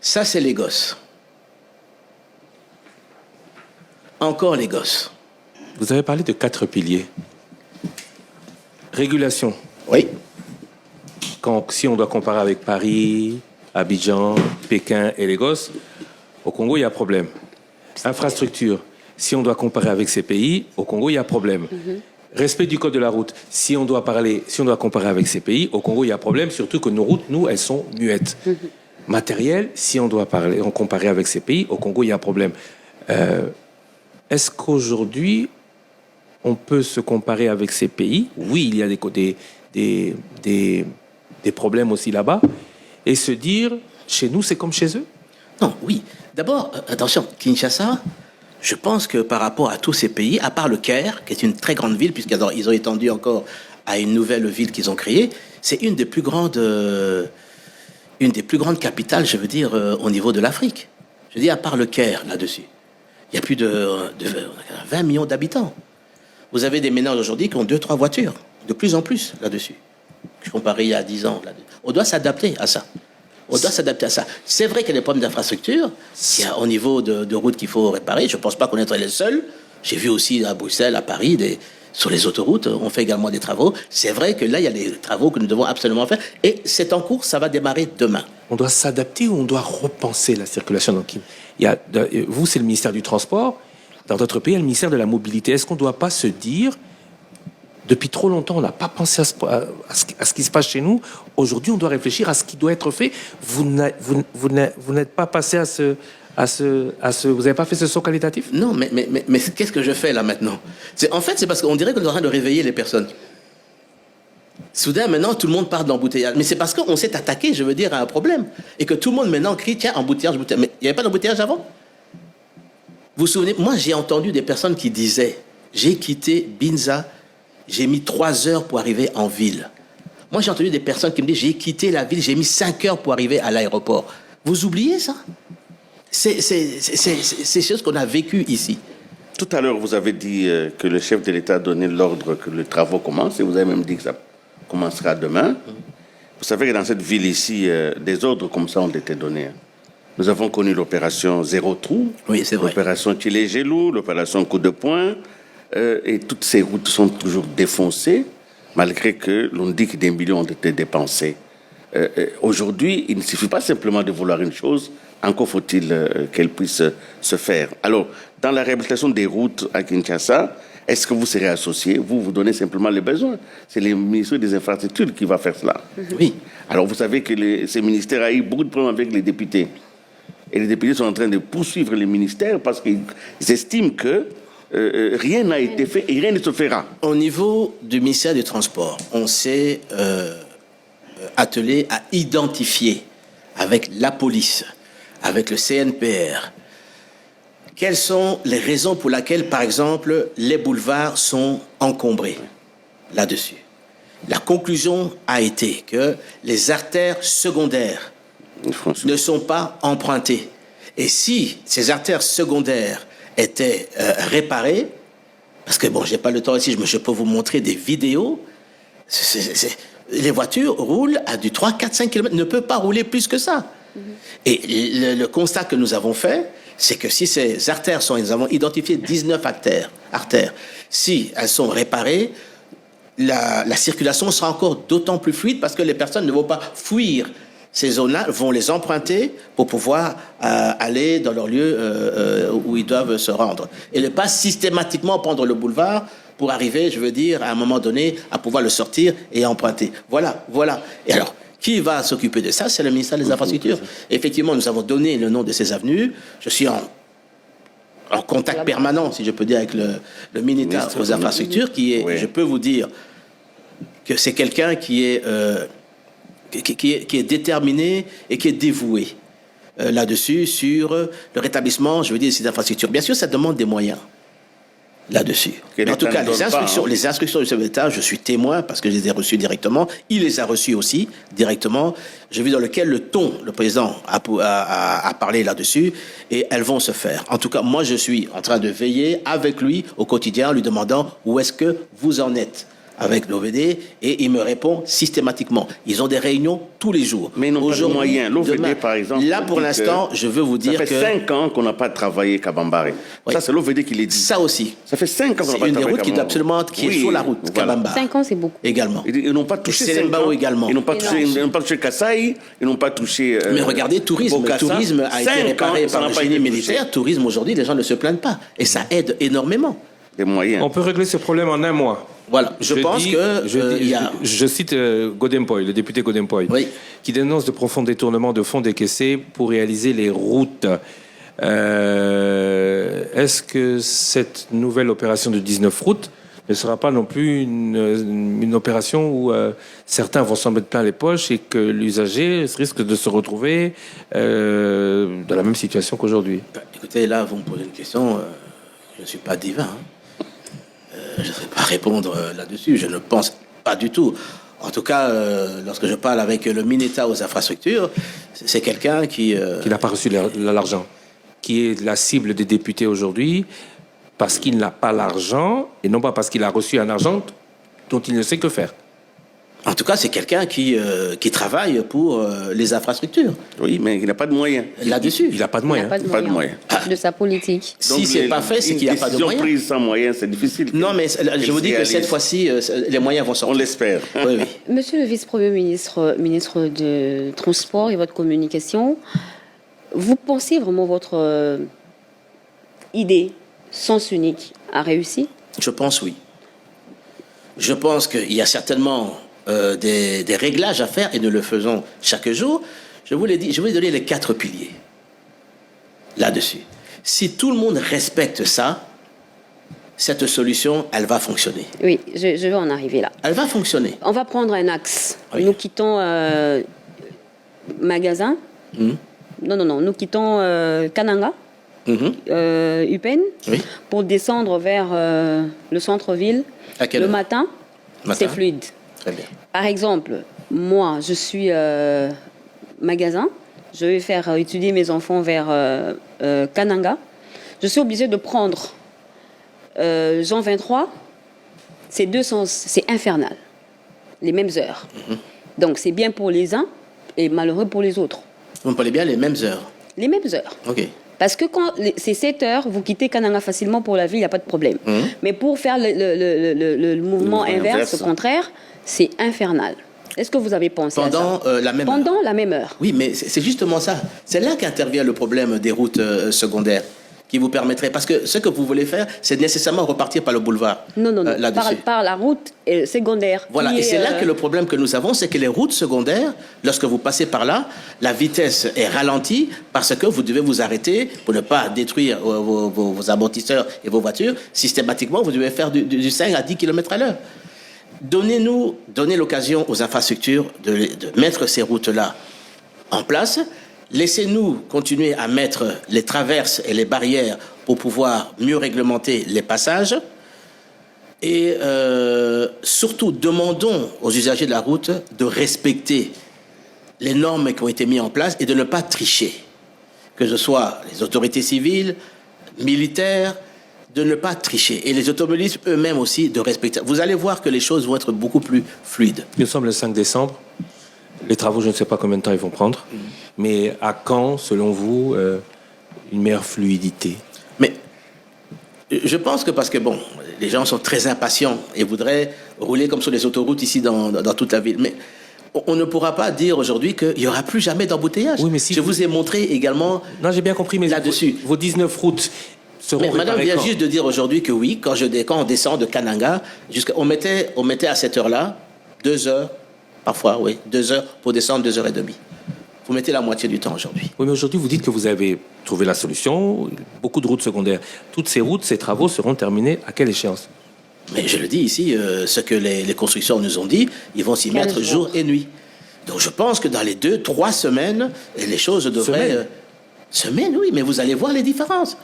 Ça, c'est Lagos. Encore Lagos. Vous avez parlé de 4 piliers. Régulation. Oui. Si on doit comparer avec Paris, Abidjan, Pékin et Lagos, au Congo, il y a problème. Infrastructure. Si on doit comparer avec ces pays, au Congo, il y a problème. Respect du code de la route. Si on doit comparer avec ces pays, au Congo, il y a problème, surtout que nos routes, nous, elles sont muettes. Matériel, si on doit comparer avec ces pays, au Congo, il y a problème. Est-ce qu'aujourd'hui, on peut se comparer avec ces pays? Oui, il y a des problèmes aussi là-bas, et se dire, chez nous, c'est comme chez eux? Non, oui. D'abord, attention, Kinshasa, je pense que par rapport à tous ces pays, à part le Caire, qui est une très grande ville, puisqu'ils ont étendu encore à une nouvelle ville qu'ils ont créée, c'est une des plus grandes capitales, je veux dire, au niveau de l'Afrique. Je dis, à part le Caire, là-dessus, il y a plus de 20 millions d'habitants. Vous avez des ménages aujourd'hui qui ont 2-3 voitures, de plus en plus, là-dessus. Je comparais il y a 10 ans. On doit s'adapter à ça. C'est vrai qu'il y a des problèmes d'infrastructure. Il y a au niveau de routes qu'il faut réparer. Je ne pense pas qu'on est les seuls. J'ai vu aussi à Bruxelles, à Paris, sur les autoroutes, on fait également des travaux. C'est vrai que là, il y a des travaux que nous devons absolument faire. Et c'est en cours, ça va démarrer demain. On doit s'adapter ou on doit repenser la circulation? Donc, vous, c'est le ministère du Transport. Dans d'autres pays, il y a le ministère de la Mobilité. Est-ce qu'on ne doit pas se dire... Depuis trop longtemps, on n'a pas pensé à ce qui se passe chez nous. Aujourd'hui, on doit réfléchir à ce qui doit être fait. Vous n'êtes pas passé vous n'avez pas fait ce saut qualitatif? Non, mais qu'est-ce que je fais là maintenant? En fait, c'est parce qu'on dirait qu'on est en train de réveiller les personnes. Soudain, maintenant, tout le monde parle d'embouteillage. Mais c'est parce qu'on s'est attaqué, je veux dire, à un problème. Et que tout le monde maintenant crie, tiens, embouteillage. Mais il n'y avait pas d'embouteillage avant? Vous vous souvenez, moi j'ai entendu des personnes qui disaient, j'ai quitté Binza, j'ai mis 3 heures pour arriver en ville. Moi j'ai entendu des personnes qui me disent, j'ai quitté la ville, j'ai mis 5 heures pour arriver à l'aéroport. Vous oubliez ça? C'est ce qu'on a vécu ici. Tout à l'heure, vous avez dit que le chef de l'État a donné l'ordre que les travaux commencent, et vous avez même dit que ça commencera demain. Vous savez que dans cette ville ici, des ordres comme ça ont été donnés. Nous avons connu l'opération Zéro Trou, Oui, c'est vrai. l'opération Tilé-Gelou, l'opération Coup de Poing, et toutes ces routes sont toujours défoncées, malgré que l'on dit que des millions ont été dépensés. Aujourd'hui, il ne suffit pas simplement de vouloir une chose, encore faut-il qu'elle puisse se faire. Alors, dans la réhabilitation des routes à Kinshasa, est-ce que vous serez associé? Vous donnez simplement les besoins. C'est le ministère des Infrastructures qui va faire cela. Oui. Alors, vous savez que ce ministère a eu beaucoup de problèmes avec les députés. Et les députés sont en train de poursuivre les ministères parce qu'ils estiment que rien n'a été fait et rien ne se fera. Au niveau du ministère des Transports, on s'est attelé à identifier avec la police, avec le CNPR, quelles sont les raisons pour lesquelles, par exemple, les boulevards sont encombrés là-dessus. La conclusion a été que les artères secondaires ne sont pas empruntées. Et si ces artères secondaires étaient réparées, parce que bon, j'ai pas le temps ici, je peux vous montrer des vidéos, les voitures roulent à du 3, 4, 5 km, ne peuvent pas rouler plus que ça. Et le constat que nous avons fait, c'est que si ces artères nous avons identifié 19 artères, si elles sont réparées, la circulation sera encore d'autant plus fluide parce que les personnes ne vont pas fuir ces zones-là, vont les emprunter pour pouvoir aller dans leur lieu où ils doivent se rendre. Et ne pas systématiquement prendre le boulevard pour arriver, je veux dire, à un moment donné, à pouvoir le sortir et emprunter. Voilà. Et alors, qui va s'occuper de ça? C'est le ministère des Infrastructures. Effectivement, nous avons donné le nom de ces avenues. Je suis en contact permanent, si je peux dire, avec le ministère aux Infrastructures, qui est, oui. Je peux vous dire que c'est quelqu'un qui est déterminé et qui est dévoué là-dessus, sur le rétablissement, je veux dire, de ces infrastructures. Bien sûr, ça demande des moyens là-dessus. Mais en tout cas, les instructions du chef d'État, je suis témoin parce que je les ai reçues directement. Il les a reçues aussi directement. Je vis dans lequel le président a parlé là-dessus et elles vont se faire. En tout cas, moi, je suis en train de veiller avec lui au quotidien, lui demandant où est-ce que vous en êtes avec l'OVD, et il me répond systématiquement. Ils ont des réunions tous les jours. Mais ils n'ont pas de moyens. L'OVD, par exemple... Là, pour l'instant, je veux vous dire que... Ça fait 5 ans qu'on n'a pas travaillé Kabambare. Oui. Ça, c'est l'OVD qui l'a dit. Ça aussi. Ça fait 5 ans qu'on n'a pas travaillé. C'est une des routes qui est absolument... qui est sur la route, voilà. Kabambare. 5 ans, c'est beaucoup. Également. Ils n'ont pas touché Selembao également. Ils n'ont pas touché Kasaï, ils n'ont pas touché... Mais regardez, tourisme. Tourisme a été réparé par le génie militaire. Tourisme, aujourd'hui, les gens ne se plaignent pas. Et ça aide énormément. Des moyens. On peut régler ce problème en un mois. Voilà, je cite Godempoy, le député Godempoy, oui, qui dénonce de profonds détournements de fonds décaissés pour réaliser les routes. Est-ce que cette nouvelle opération de 19 routes ne sera pas non plus une opération où certains vont s'en mettre plein les poches et que l'usager risque de se retrouver dans la même situation qu'aujourd'hui? Écoutez, là, vous me posez une question, je ne suis pas divin, hein. Je ne sais pas répondre là-dessus, je ne pense pas du tout. En tout cas, lorsque je parle avec le ministère aux infrastructures, c'est quelqu'un qui n'a pas reçu l'argent, qui est la cible des députés aujourd'hui, parce qu'il n'a pas l'argent, et non pas parce qu'il a reçu un argent dont il ne sait que faire. En tout cas, c'est quelqu'un qui travaille pour les infrastructures. Oui, mais il n'a pas de moyens. Là-dessus. Il n'a pas de moyens. Il n'a pas de moyens de sa politique. Si ce n'est pas fait, c'est qu'il n'y a pas de moyens. Une décision prise sans moyens, c'est difficile. Non, mais je vous dis que cette fois-ci, les moyens vont sortir. On l'espère. Oui. Monsieur le vice-premier ministre, ministre de Transport et votre communication, vous pensez vraiment votre idée, sens unique, a réussi? Je pense oui. Je pense qu'il y a certainement... des réglages à faire et nous le faisons chaque jour. Je vous l'ai dit, je vais donner les 4 piliers là-dessus. Si tout le monde respecte ça, cette solution, elle va fonctionner. Oui, je vais en arriver là. Elle va fonctionner. On va prendre un axe. Oui. Nous quittons magasin. Non, nous quittons Kananga. Oui. UPEN, pour descendre vers le centre-ville. À quelle Le heure? matin, c'est fluide. Très bien. Par exemple, moi, je suis magasin. Je vais faire étudier mes enfants vers Kananga. Je suis obligée de prendre Jean 23. C'est infernal. Les mêmes heures. Donc, c'est bien pour les uns et malheureux pour les autres. Vous me parlez bien les mêmes heures. Les mêmes heures. OK. Parce que quand c'est 7 heures, vous quittez Kananga facilement pour la ville, il n'y a pas de problème. Mais pour faire le mouvement inverse, au contraire, c'est infernal. Est-ce que vous avez pensé à ça? Pendant la même heure. Oui, mais c'est justement ça. C'est là qu'intervient le problème des routes secondaires qui vous permettrait... Parce que ce que vous voulez faire, c'est nécessairement repartir par le boulevard. Non. Là-dessus. Par la route secondaire. Voilà, et c'est là que le problème que nous avons, c'est que les routes secondaires, lorsque vous passez par là, la vitesse est ralentie parce que vous devez vous arrêter pour ne pas détruire vos amortisseurs et vos voitures. Systématiquement, vous devez faire du 5 à 10 km à l'heure. Donnez l'occasion aux infrastructures de mettre ces routes-là en place. Laissez-nous continuer à mettre les traverses et les barrières pour pouvoir mieux réglementer les passages. Et surtout, demandons aux usagers de la route de respecter les normes qui ont été mises en place et de ne pas tricher. Que ce soit les autorités civiles, militaires, de ne pas tricher. Et les automobilistes eux-mêmes aussi de respecter. Vous allez voir que les choses vont être beaucoup plus fluides. Nous sommes le 5 décembre. Les travaux, je ne sais pas combien de temps ils vont prendre. Mais à quand, selon vous, une meilleure fluidité? Mais je pense que parce que, bon, les gens sont très impatients et voudraient rouler comme sur les autoroutes ici dans toute la ville. Mais on ne pourra pas dire aujourd'hui qu'il n'y aura plus jamais d'embouteillage. Oui, mais si je vous ai montré également... Non, j'ai bien compris, mais là-dessus. Vos 19 routes seront Mais madame réparées vient quand? juste de dire aujourd'hui que oui, quand on descend de Kananga, on mettait à cette heure-là 2 heures, parfois, oui, 2 heures pour descendre 2 heures et demie. Vous mettez la moitié du temps aujourd'hui. Oui, mais aujourd'hui, vous dites que vous avez trouvé la solution, beaucoup de routes secondaires. Toutes ces routes, ces travaux seront terminés à quelle échéance? Mais je le dis ici, ce que les constructeurs nous ont dit, ils vont s'y mettre jour et nuit. Donc je pense que dans les 2-3 semaines, les choses devraient... Semaines, oui, mais vous allez voir les différences.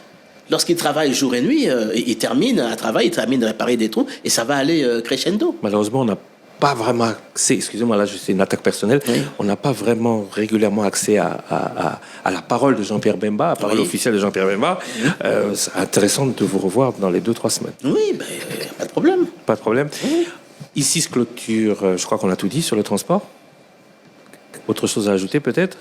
Lorsqu'ils travaillent jour et nuit, ils terminent un travail, ils terminent de réparer des trous, et ça va aller crescendo. Malheureusement, on n'a pas vraiment accès, excusez-moi, là, c'est une attaque personnelle, on n'a pas vraiment régulièrement accès à la parole de Jean-Pierre Bemba, à la parole officielle de Jean-Pierre Bemba. C'est intéressant de vous revoir dans les 2-3 semaines. Oui, ben, pas de problème. Pas de problème. Ici se clôture, je crois qu'on a tout dit sur le transport. Autre chose à ajouter peut-être?